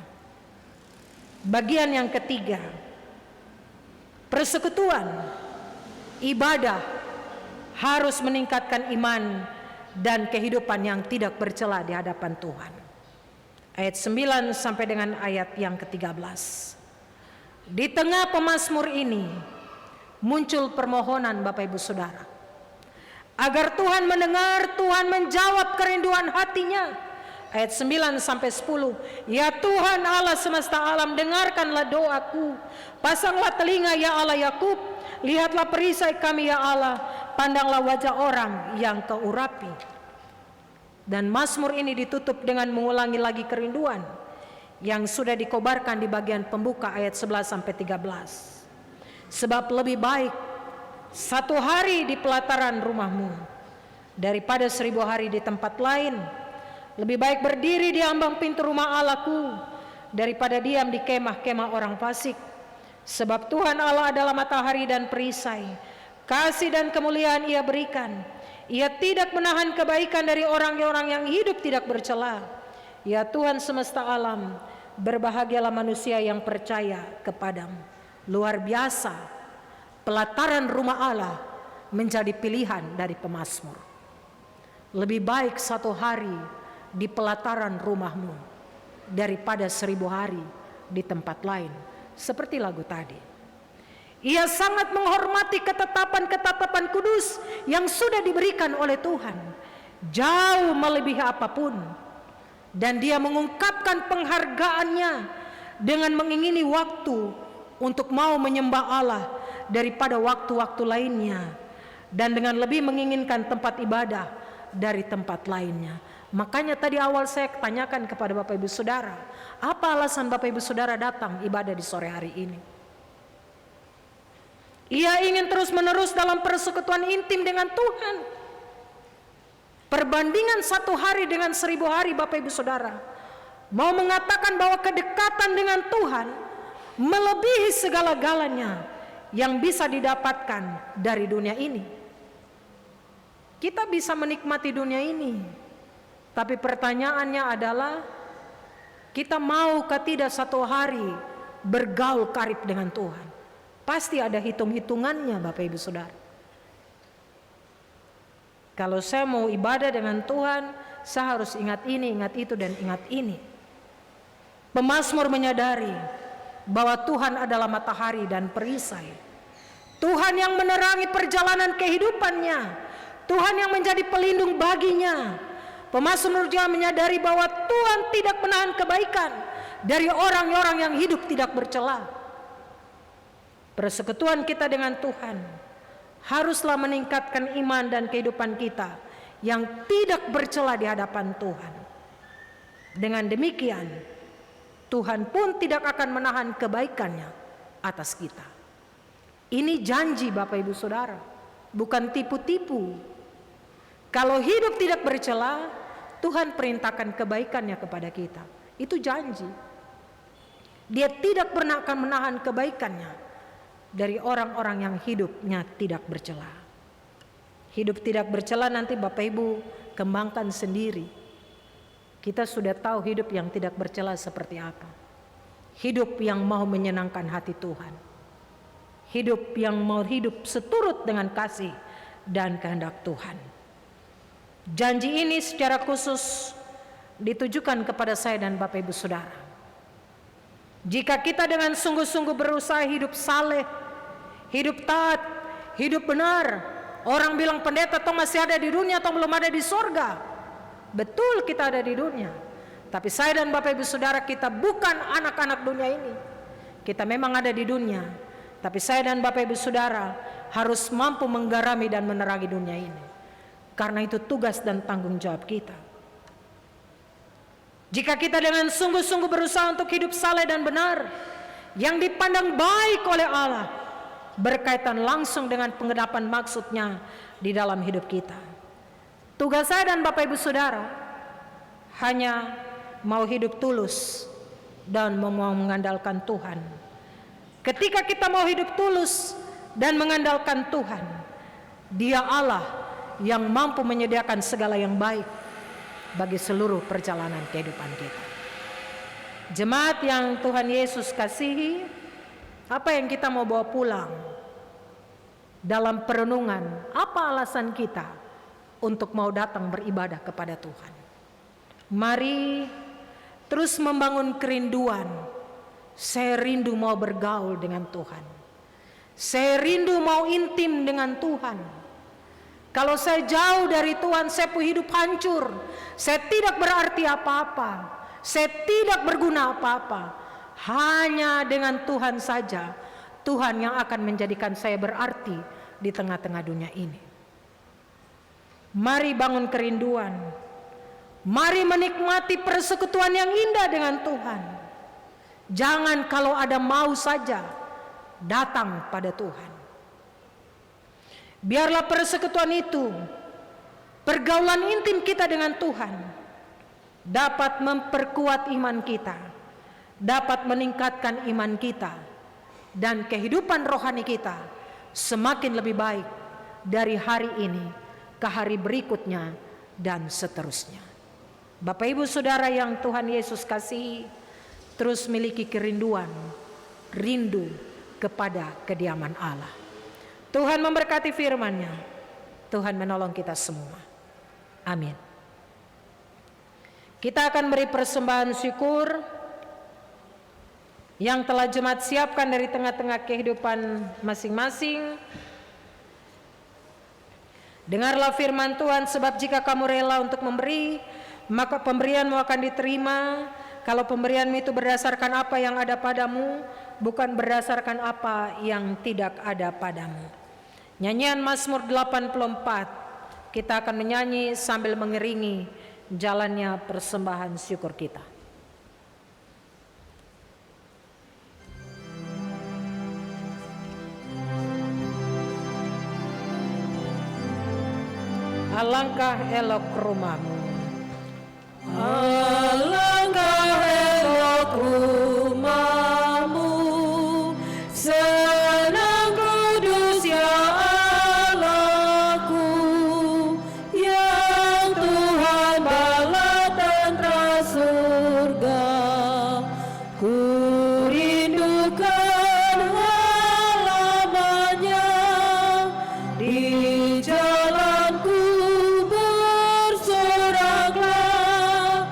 Bagian yang ketiga, persekutuan, ibadah harus meningkatkan iman dan kehidupan yang tidak bercela di hadapan Tuhan. Ayat 9 sampai dengan ayat yang ke-13. Di tengah pemazmur ini muncul permohonan Bapak Ibu Saudara, agar Tuhan mendengar, Tuhan menjawab kerinduan hatinya. Ayat 9 sampai 10. Ya Tuhan Allah semesta alam, dengarkanlah doaku. Pasanglah telinga ya Allah Yakub. Lihatlah perisai kami ya Allah. Pandanglah wajah orang yang kau urapi. Dan mazmur ini ditutup dengan mengulangi lagi kerinduan yang sudah dikobarkan di bagian pembuka ayat 11 sampai 13. Sebab lebih baik 1 hari di pelataran rumahmu daripada 1000 hari di tempat lain. Lebih baik berdiri di ambang pintu rumah Allahku daripada diam di kemah-kemah orang fasik. Sebab Tuhan Allah adalah matahari dan perisai, kasih dan kemuliaan Ia berikan. Ia tidak menahan kebaikan dari orang-orang yang hidup tidak bercela. Ya Tuhan semesta alam, berbahagialah manusia yang percaya kepadamu. Luar biasa, pelataran rumah Allah menjadi pilihan dari pemazmur. Lebih baik 1 hari di pelataran rumahmu daripada 1000 hari di tempat lain. Seperti lagu tadi. Ia sangat menghormati ketetapan-ketetapan kudus yang sudah diberikan oleh Tuhan, jauh melebihi apapun. Dan dia mengungkapkan penghargaannya dengan mengingini waktu untuk mau menyembah Allah daripada waktu-waktu lainnya, dan dengan lebih menginginkan tempat ibadah dari tempat lainnya. Makanya tadi awal saya tanyakan kepada Bapak Ibu Saudara, apa alasan Bapak Ibu Saudara datang ibadah di sore hari ini? Ia ingin terus-menerus dalam persekutuan intim dengan Tuhan. Perbandingan 1 hari dengan 1000 hari Bapak Ibu Saudara mau mengatakan bahwa kedekatan dengan Tuhan melebihi segala-galanya yang bisa didapatkan dari dunia ini. Kita bisa menikmati dunia ini, tapi pertanyaannya adalah, kita maukah tidak 1 hari bergaul karib dengan Tuhan? Pasti ada hitung-hitungannya Bapak Ibu Saudara. Kalau saya mau ibadah dengan Tuhan, saya harus ingat ini, ingat itu, dan ingat ini. Pemazmur menyadari bahwa Tuhan adalah matahari dan perisai. Tuhan yang menerangi perjalanan kehidupannya. Tuhan yang menjadi pelindung baginya. Pemazmur juga menyadari bahwa Tuhan tidak menahan kebaikan dari orang-orang yang hidup tidak bercela. Persekutuan kita dengan Tuhan haruslah meningkatkan iman dan kehidupan kita yang tidak bercela di hadapan Tuhan. Dengan demikian, Tuhan pun tidak akan menahan kebaikannya atas kita. Ini janji Bapak Ibu Saudara, bukan tipu-tipu. Kalau hidup tidak bercela, Tuhan perintahkan kebaikannya kepada kita. Itu janji. Dia tidak pernah akan menahan kebaikannya dari orang-orang yang hidupnya tidak bercela. Hidup tidak bercela nanti Bapak Ibu kembangkan sendiri. Kita sudah tahu hidup yang tidak bercela seperti apa. Hidup yang mau menyenangkan hati Tuhan. Hidup yang mau hidup seturut dengan kasih dan kehendak Tuhan. Janji ini secara khusus ditujukan kepada saya dan Bapak Ibu Saudara. Jika kita dengan sungguh-sungguh berusaha hidup saleh, hidup taat, hidup benar, orang bilang pendeta toh masih ada di dunia atau belum ada di sorga. Betul, kita ada di dunia. Tapi saya dan Bapak Ibu Saudara, kita bukan anak-anak dunia ini. Kita memang ada di dunia, tapi saya dan Bapak Ibu Saudara harus mampu menggarami dan menerangi dunia ini. Karena itu tugas dan tanggung jawab kita. Jika kita dengan sungguh-sungguh berusaha untuk hidup saleh dan benar, yang dipandang baik oleh Allah, berkaitan langsung dengan penggenapan maksudnya di dalam hidup kita. Tugas saya dan Bapak Ibu Saudara hanya mau hidup tulus dan mau mengandalkan Tuhan. Ketika kita mau hidup tulus dan mengandalkan Tuhan, Dia Allah yang mampu menyediakan segala yang baik bagi seluruh perjalanan kehidupan kita. Jemaat yang Tuhan Yesus kasihi, apa yang kita mau bawa pulang dalam perenungan? Apa alasan kita untuk mau datang beribadah kepada Tuhan? Mari terus membangun kerinduan. Saya rindu mau bergaul dengan Tuhan. Saya rindu mau intim dengan Tuhan. Kalau saya jauh dari Tuhan, saya punya hidup hancur. Saya tidak berarti apa-apa. Saya tidak berguna apa-apa. Hanya dengan Tuhan saja, Tuhan yang akan menjadikan saya berarti di tengah-tengah dunia ini. Mari bangun kerinduan. Mari menikmati persekutuan yang indah dengan Tuhan. Jangan kalau ada mau saja datang pada Tuhan. Biarlah persekutuan itu, pergaulan intim kita dengan Tuhan, dapat memperkuat iman kita, dapat meningkatkan iman kita, dan kehidupan rohani kita semakin lebih baik dari hari ini ke hari berikutnya dan seterusnya. Bapak Ibu Saudara yang Tuhan Yesus kasihi, terus miliki kerinduan, rindu kepada kediaman Allah. Tuhan memberkati firman-Nya. Tuhan menolong kita semua. Amin. Kita akan beri persembahan syukur yang telah jemaat siapkan dari tengah-tengah kehidupan masing-masing. Dengarlah firman Tuhan, sebab jika kamu rela untuk memberi, maka pemberianmu akan diterima. Kalau pemberianmu itu berdasarkan apa yang ada padamu, bukan berdasarkan apa yang tidak ada padamu. Nyanyian Mazmur 84, kita akan menyanyi sambil mengiringi jalannya persembahan syukur kita. Alangkah elok rumahmu, Alangkah elok rumahmu, senang kudus ya Allahku, yang Tuhan bala tentera surga. Ku rindukan halamannya, di jalanku bersoraklah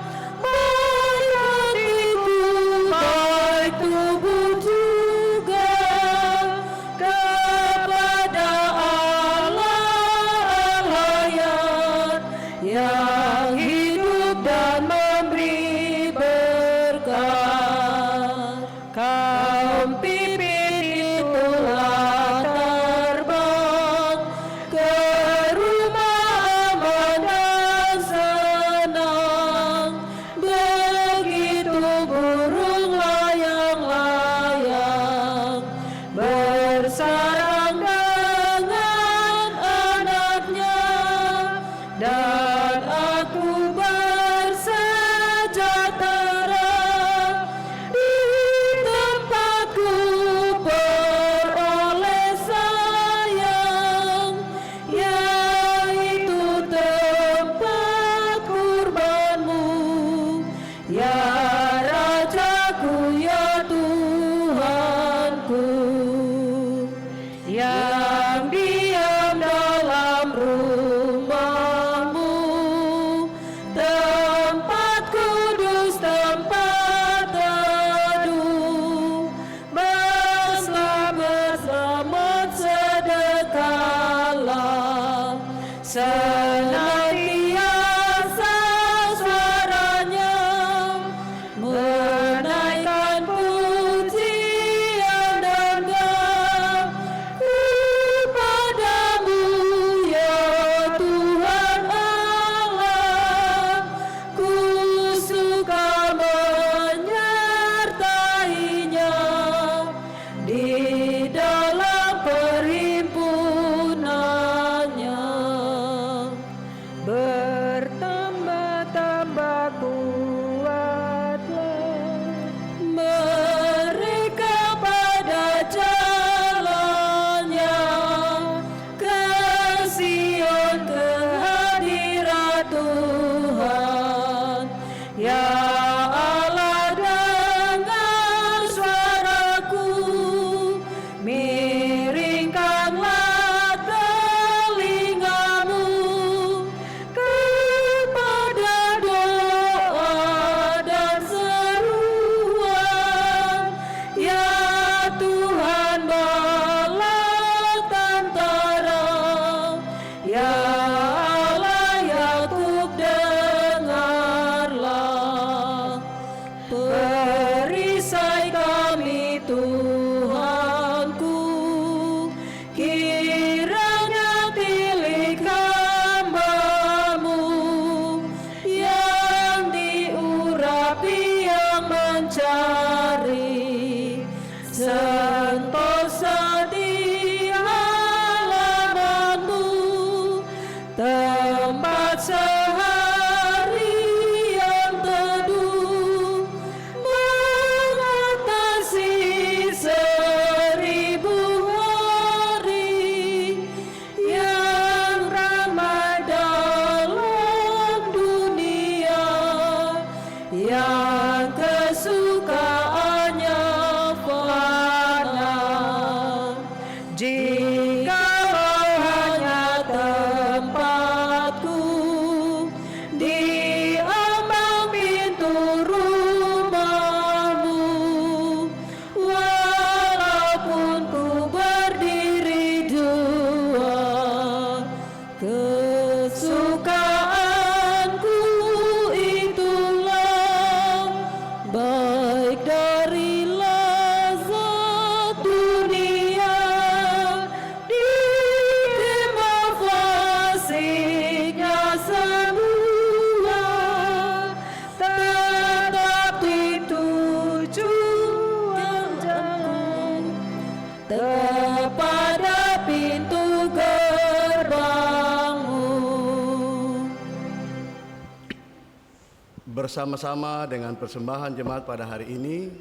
Bersama-sama dengan persembahan jemaat pada hari ini,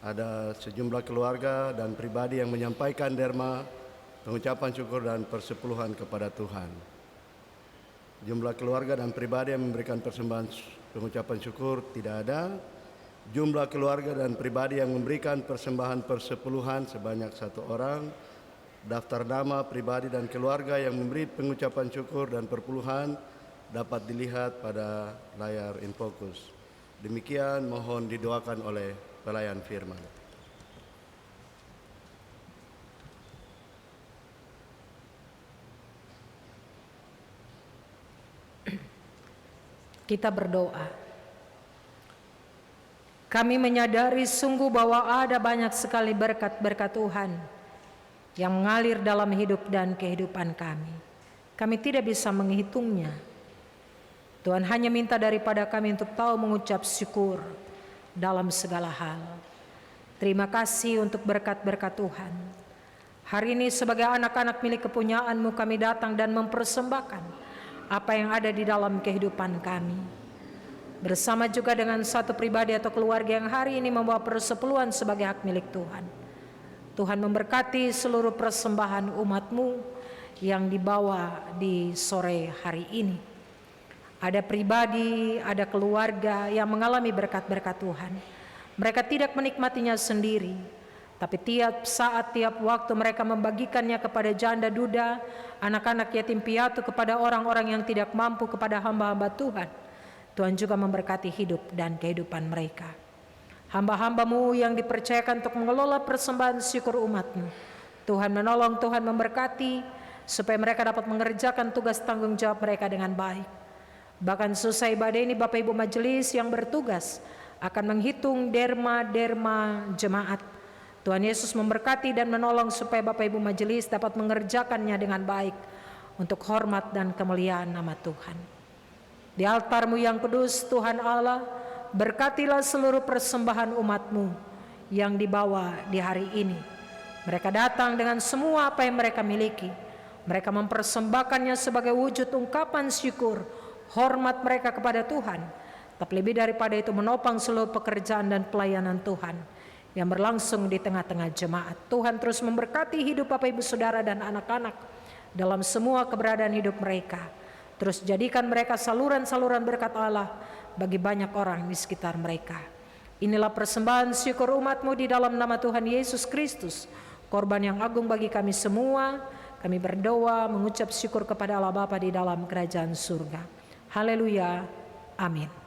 ada sejumlah keluarga dan pribadi yang menyampaikan derma, pengucapan syukur dan persepuluhan kepada Tuhan. Jumlah keluarga dan pribadi yang memberikan persembahan pengucapan syukur tidak ada. Jumlah keluarga dan pribadi yang memberikan persembahan persepuluhan sebanyak 1 orang. Daftar nama pribadi dan keluarga yang memberi pengucapan syukur dan perpuluhan dapat dilihat pada layar InFocus. Demikian mohon didoakan oleh pelayan firman. Kita berdoa. Kami menyadari sungguh bahwa ada banyak sekali berkat-berkat Tuhan yang mengalir dalam hidup dan kehidupan kami. Kami tidak bisa menghitungnya. Tuhan hanya minta daripada kami untuk tahu mengucap syukur dalam segala hal. Terima kasih untuk berkat-berkat Tuhan. Hari ini sebagai anak-anak milik kepunyaan-Mu kami datang dan mempersembahkan apa yang ada di dalam kehidupan kami. Bersama juga dengan satu pribadi atau keluarga yang hari ini membawa persepuluhan sebagai hak milik Tuhan. Tuhan memberkati seluruh persembahan umat-Mu yang dibawa di sore hari ini. Ada pribadi, ada keluarga yang mengalami berkat-berkat Tuhan. Mereka tidak menikmatinya sendiri, tapi tiap saat, tiap waktu mereka membagikannya kepada janda duda, anak-anak yatim piatu, kepada orang-orang yang tidak mampu, kepada hamba-hamba Tuhan. Tuhan juga memberkati hidup dan kehidupan mereka. Hamba-hamba-Mu yang dipercayakan untuk mengelola persembahan syukur umat-Mu, Tuhan menolong, Tuhan memberkati, supaya mereka dapat mengerjakan tugas tanggung jawab mereka dengan baik. Bahkan selesai ibadah ini Bapak Ibu Majelis yang bertugas akan menghitung derma-derma jemaat. Tuhan Yesus memberkati dan menolong supaya Bapak Ibu Majelis dapat mengerjakannya dengan baik untuk hormat dan kemuliaan nama Tuhan. Di altar-Mu yang kudus Tuhan Allah, berkatilah seluruh persembahan umat-Mu yang dibawa di hari ini. Mereka datang dengan semua apa yang mereka miliki. Mereka mempersembahkannya sebagai wujud ungkapan syukur, hormat mereka kepada Tuhan, tapi lebih daripada itu menopang seluruh pekerjaan dan pelayanan Tuhan yang berlangsung di tengah-tengah jemaat. Tuhan terus memberkati hidup Bapak Ibu Saudara dan anak-anak dalam semua keberadaan hidup mereka. Terus jadikan mereka saluran-saluran berkat Allah bagi banyak orang di sekitar mereka. Inilah persembahan syukur umat-Mu di dalam nama Tuhan Yesus Kristus, korban yang agung bagi kami semua. Kami berdoa mengucap syukur kepada Allah Bapa di dalam kerajaan surga. Haleluya, amin.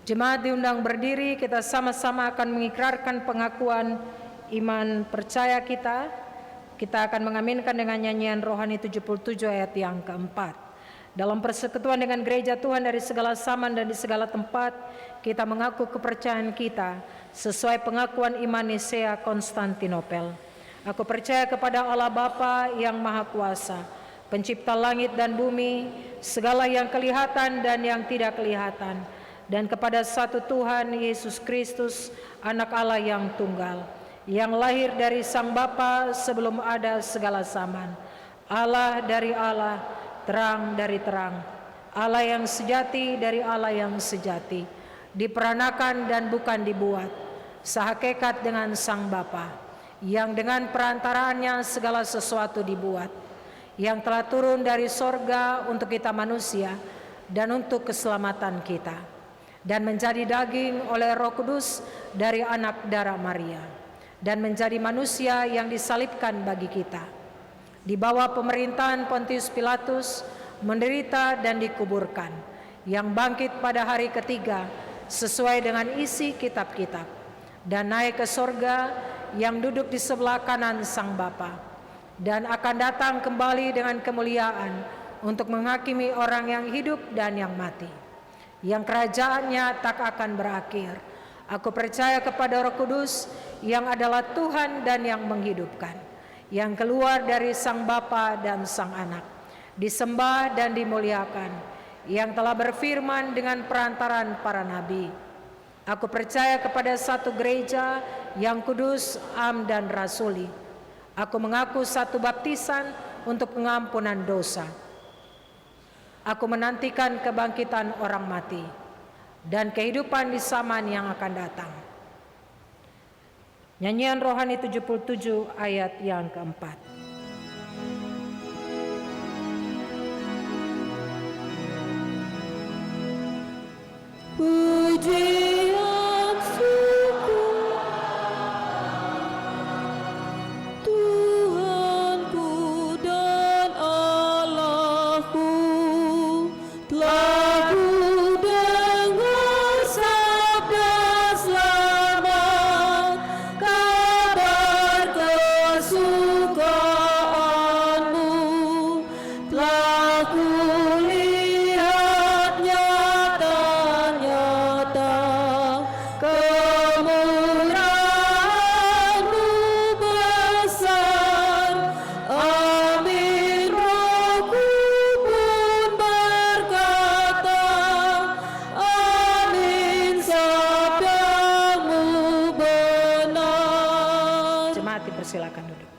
Jemaat diundang berdiri, kita sama-sama akan mengikrarkan pengakuan iman percaya kita. Kita akan mengaminkan dengan nyanyian rohani 77 ayat yang keempat. Dalam persekutuan dengan gereja Tuhan dari segala zaman dan di segala tempat, kita mengaku kepercayaan kita sesuai pengakuan iman Nisea Konstantinopel. Aku percaya kepada Allah Bapa yang Maha Kuasa, pencipta langit dan bumi, segala yang kelihatan dan yang tidak kelihatan, dan kepada satu Tuhan Yesus Kristus, anak Allah yang tunggal, yang lahir dari Sang Bapa sebelum ada segala zaman, Allah dari Allah, terang dari terang, Allah yang sejati dari Allah yang sejati, diperanakan dan bukan dibuat, sehakikat dengan Sang Bapa, yang dengan perantaraannya segala sesuatu dibuat, yang telah turun dari sorga untuk kita manusia dan untuk keselamatan kita, dan menjadi daging oleh Roh Kudus dari anak darah Maria, dan menjadi manusia yang disalibkan bagi kita. Di bawah pemerintahan Pontius Pilatus, menderita dan dikuburkan, yang bangkit pada hari ketiga sesuai dengan isi kitab-kitab, dan naik ke sorga, yang duduk di sebelah kanan Sang Bapa, dan akan datang kembali dengan kemuliaan untuk menghakimi orang yang hidup dan yang mati, yang kerajaannya tak akan berakhir. Aku percaya kepada Roh Kudus yang adalah Tuhan dan yang menghidupkan, yang keluar dari Sang Bapa dan Sang Anak, disembah dan dimuliakan, yang telah berfirman dengan perantaran para nabi. Aku percaya kepada satu gereja yang kudus, am dan rasuli. Aku mengaku satu baptisan untuk pengampunan dosa. Aku menantikan kebangkitan orang mati dan kehidupan di zaman yang akan datang. Nyanyian Rohani 77 ayat yang keempat. Pujian syukur Tuhanku dan Allahku, telah ku dengar sabda selamat, kabar kesukaanmu, telah ku lihat nyata-nyata kemurahan-Mu besar. Amin. Rohku pun berkata, amin, sabda-Mu benar. Jemaat dipersilakan duduk.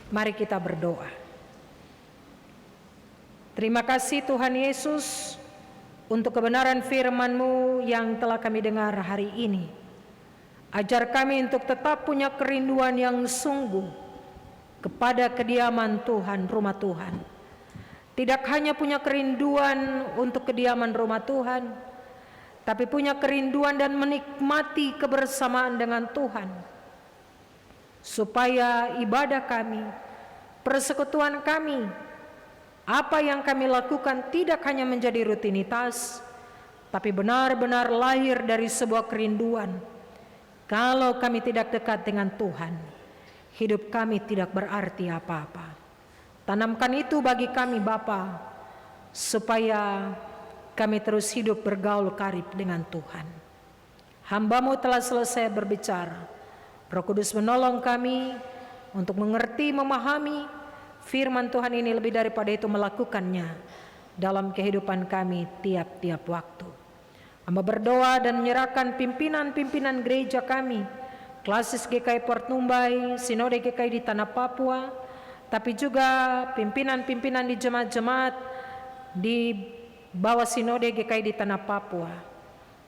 Mari kita berdoa. Terima kasih Tuhan Yesus untuk kebenaran firman-Mu yang telah kami dengar hari ini. Ajar kami untuk tetap punya kerinduan yang sungguh kepada kediaman Tuhan, rumah Tuhan. Tidak hanya punya kerinduan untuk kediaman rumah Tuhan, tapi punya kerinduan dan menikmati kebersamaan dengan Tuhan. Supaya ibadah kami, persekutuan kami, apa yang kami lakukan tidak hanya menjadi rutinitas, tapi benar-benar lahir dari sebuah kerinduan. Kalau kami tidak dekat dengan Tuhan, hidup kami tidak berarti apa-apa. Tanamkan itu bagi kami Bapa, supaya kami terus hidup bergaul karib dengan Tuhan. Hamba-Mu telah selesai berbicara. Roh Kudus menolong kami untuk mengerti, memahami firman Tuhan ini, lebih daripada itu melakukannya dalam kehidupan kami tiap-tiap waktu. Hamba berdoa dan menyerahkan pimpinan-pimpinan gereja kami, Klasis GKI Port Numbai, Sinode GKI di Tanah Papua, tapi juga pimpinan-pimpinan di jemaat-jemaat di bawah Sinode GKI di Tanah Papua.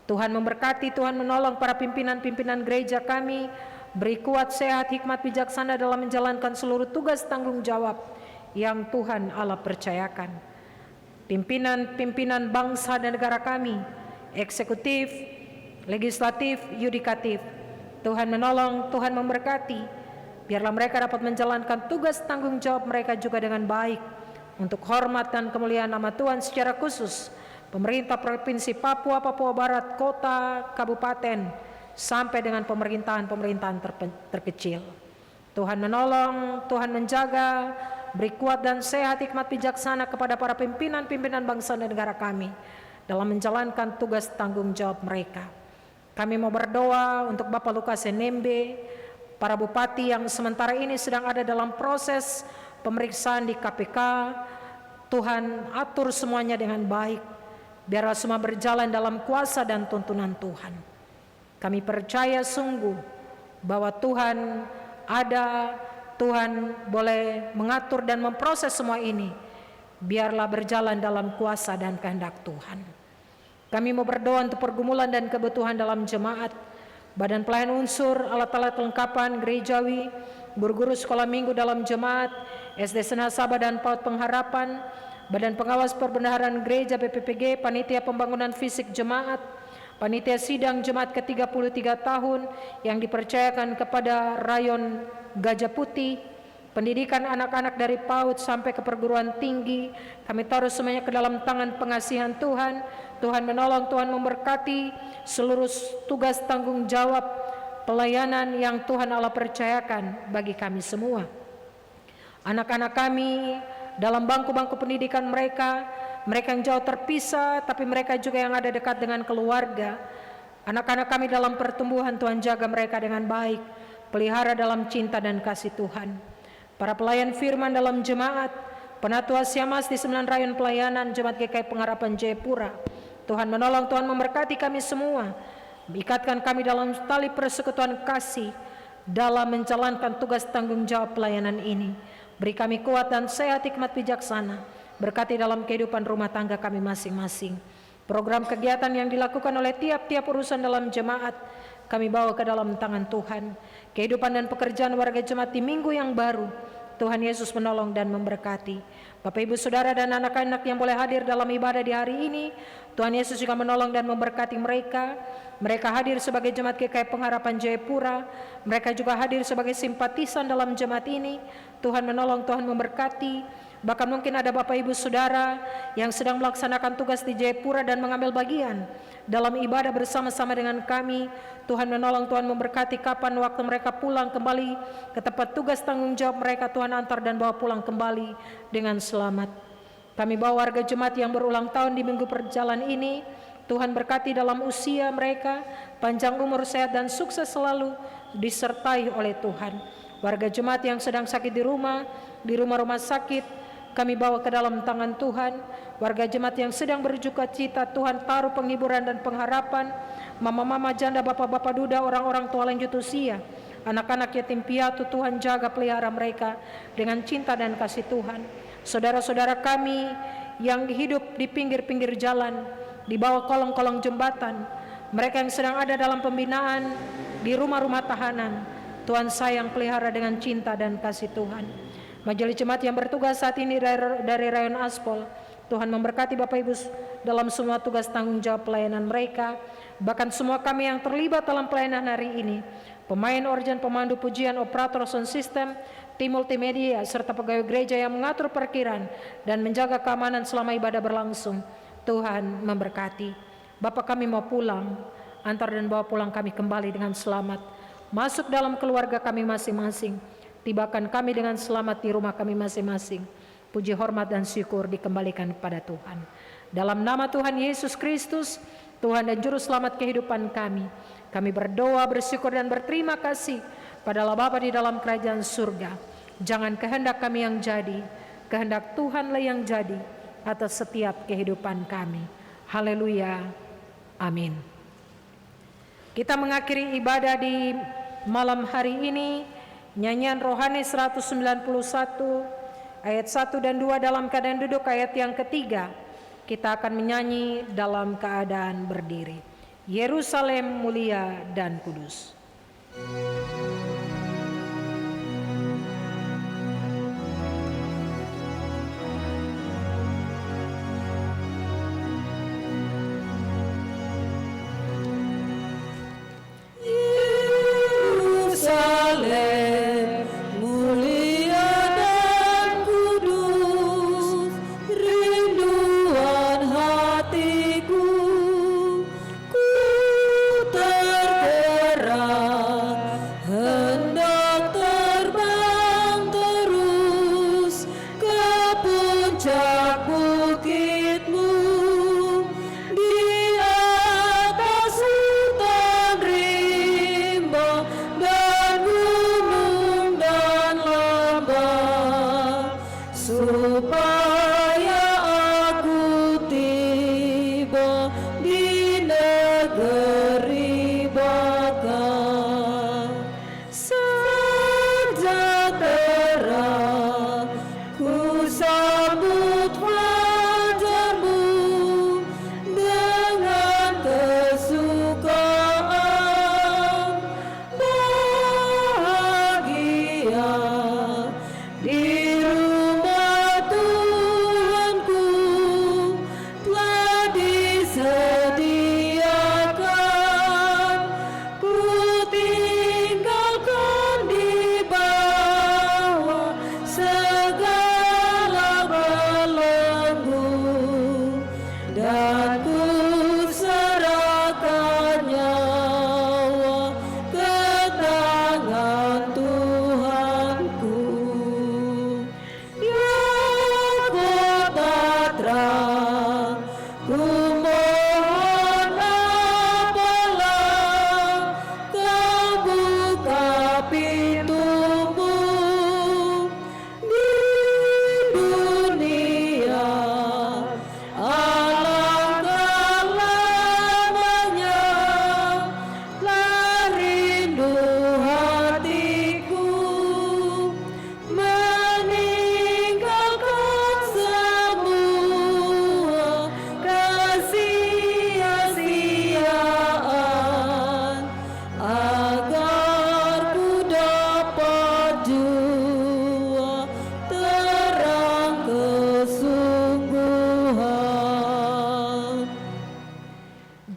Tuhan memberkati, Tuhan menolong para pimpinan-pimpinan gereja kami, beri kuat, sehat, hikmat, bijaksana dalam menjalankan seluruh tugas tanggung jawab yang Tuhan Allah percayakan. Pimpinan-pimpinan bangsa dan negara kami, eksekutif, legislatif, yudikatif, Tuhan menolong, Tuhan memberkati. Biarlah mereka dapat menjalankan tugas tanggung jawab mereka juga dengan baik, untuk hormat dan kemuliaan nama Tuhan. Secara khusus pemerintah Provinsi Papua, Papua Barat, kota, kabupaten, sampai dengan pemerintahan-pemerintahan terkecil. Tuhan menolong, Tuhan menjaga, beri kuat dan sehat, hikmat, bijaksana kepada para pimpinan-pimpinan bangsa dan negara kami dalam menjalankan tugas tanggung jawab mereka. Kami mau berdoa untuk Bapak Lukas NMB, para bupati yang sementara ini sedang ada dalam proses pemeriksaan di KPK. Tuhan atur semuanya dengan baik, biarlah semua berjalan dalam kuasa dan tuntunan Tuhan. Kami percaya sungguh bahwa Tuhan ada, Tuhan boleh mengatur dan memproses semua ini. Biarlah berjalan dalam kuasa dan kehendak Tuhan. Kami mau berdoa untuk pergumulan dan kebutuhan dalam jemaat, badan pelayan unsur, alat-alat kelengkapan gerejawi, guru-guru sekolah minggu dalam jemaat, SD Senasaba dan PAUD Pengharapan, badan pengawas perbendaharaan gereja BPPG, panitia pembangunan fisik jemaat, panitia sidang jemaat ke-33 tahun yang dipercayakan kepada Rayon Gajah Putih, pendidikan anak-anak dari PAUD sampai ke perguruan tinggi, kami taruh semuanya ke dalam tangan pengasihan Tuhan. Tuhan menolong, Tuhan memberkati seluruh tugas tanggung jawab pelayanan yang Tuhan Allah percayakan bagi kami semua. Anak-anak kami dalam bangku-bangku pendidikan mereka yang jauh terpisah, tapi mereka juga yang ada dekat dengan keluarga. Anak-anak kami dalam pertumbuhan, Tuhan jaga mereka dengan baik, pelihara dalam cinta dan kasih Tuhan. Para pelayan firman dalam jemaat, Penatua Siamas di 9 rayon pelayanan Jemaat GKI Pengharapan Jayapura, Tuhan menolong, Tuhan memberkati kami semua, ikatkan kami dalam tali persekutuan kasih dalam menjalankan tugas tanggung jawab pelayanan ini. Beri kami kuat dan sehat, hikmat bijaksana, berkati dalam kehidupan rumah tangga kami masing-masing. Program kegiatan yang dilakukan oleh tiap-tiap urusan dalam jemaat, kami bawa ke dalam tangan Tuhan. Kehidupan dan pekerjaan warga jemaat di minggu yang baru, Tuhan Yesus menolong dan memberkati. Bapak, Ibu, Saudara, dan anak-anak yang boleh hadir dalam ibadah di hari ini, Tuhan Yesus juga menolong dan memberkati mereka. Mereka hadir sebagai Jemaat GKI Pengharapan Jayapura, mereka juga hadir sebagai simpatisan dalam jemaat ini. Tuhan menolong, Tuhan memberkati. Bahkan mungkin ada Bapak, Ibu, Saudara yang sedang melaksanakan tugas di Jayapura dan mengambil bagian dalam ibadah bersama-sama dengan kami. Tuhan menolong, Tuhan memberkati kapan waktu mereka pulang kembali ke tempat tugas tanggung jawab mereka, Tuhan antar dan bawa pulang kembali dengan selamat. Kami bawa warga jemaat yang berulang tahun di minggu perjalanan ini, Tuhan berkati dalam usia mereka, panjang umur, sehat dan sukses selalu disertai oleh Tuhan. Warga jemaat yang sedang sakit di rumah-rumah sakit, kami bawa ke dalam tangan Tuhan. Warga jemaat yang sedang berduka cita, Tuhan taruh penghiburan dan pengharapan. Mama-mama, janda, bapak-bapak duda, orang-orang tua lanjut usia, anak-anak yatim piatu, Tuhan jaga pelihara mereka dengan cinta dan kasih Tuhan. Saudara-saudara kami yang hidup di pinggir-pinggir jalan, di bawah kolong-kolong jembatan, mereka yang sedang ada dalam pembinaan di rumah-rumah tahanan, Tuhan sayang pelihara dengan cinta dan kasih Tuhan. Majelis jemaat yang bertugas saat ini dari Rayon Aspol, Tuhan memberkati Bapak Ibu dalam semua tugas tanggung jawab pelayanan mereka. Bahkan semua kami yang terlibat dalam pelayanan hari ini, pemain organ, pemandu pujian, operator sound system, tim multimedia, serta pegawai gereja yang mengatur parkiran dan menjaga keamanan selama ibadah berlangsung, Tuhan memberkati. Bapak, kami mau pulang, antar dan bawa pulang kami kembali dengan selamat, masuk dalam keluarga kami masing-masing, tibakan kami dengan selamat di rumah kami masing-masing. Puji, hormat, dan syukur dikembalikan kepada Tuhan. Dalam nama Tuhan Yesus Kristus, Tuhan dan Juru Selamat kehidupan kami berdoa, bersyukur, dan berterima kasih pada Allah Bapa di dalam kerajaan surga. Jangan kehendak kami yang jadi, kehendak Tuhanlah yang jadi atas setiap kehidupan kami. Haleluya, amin. Kita mengakhiri ibadah di malam hari ini, nyanyian rohani 191 ayat 1 dan 2 dalam keadaan duduk, ayat yang ketiga kita akan menyanyi dalam keadaan berdiri. Yerusalem mulia dan kudus. Yerusalem mulia dan kudus, rinduan hatiku, ku tergerak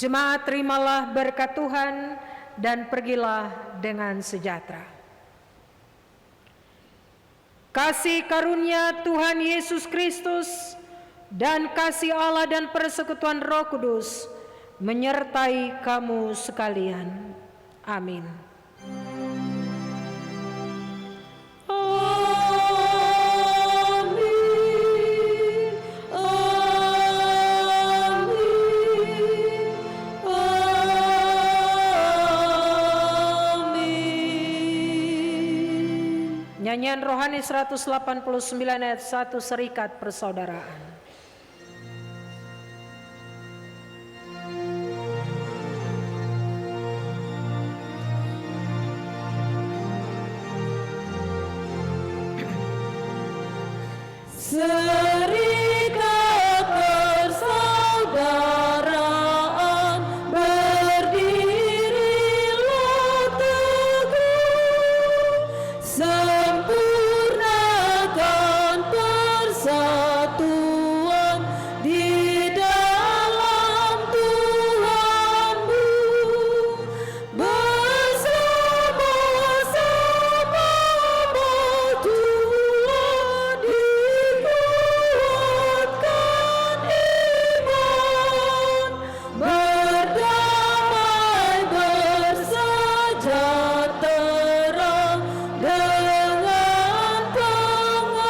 Jemaat, terimalah berkat Tuhan dan pergilah dengan sejahtera. Kasih karunia Tuhan Yesus Kristus dan kasih Allah dan persekutuan Roh Kudus menyertai kamu sekalian. Amin. Nyanyian rohani 189 ayat 1, Serikat Persaudaraan. Serikat persaudaraan berdirilah teguh, sempurnakan persatuan di dalam Tuhanmu, bersama-sama matulah dikuatkan iman, berdamai bersejahtera dengan pengasihan.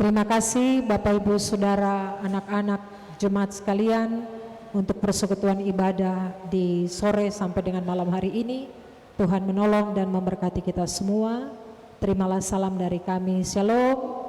Terima kasih Bapak Ibu Saudara, anak-anak jemaat sekalian untuk persekutuan ibadah di sore sampai dengan malam hari ini. Tuhan menolong dan memberkati kita semua. Terimalah salam dari kami. Shalom.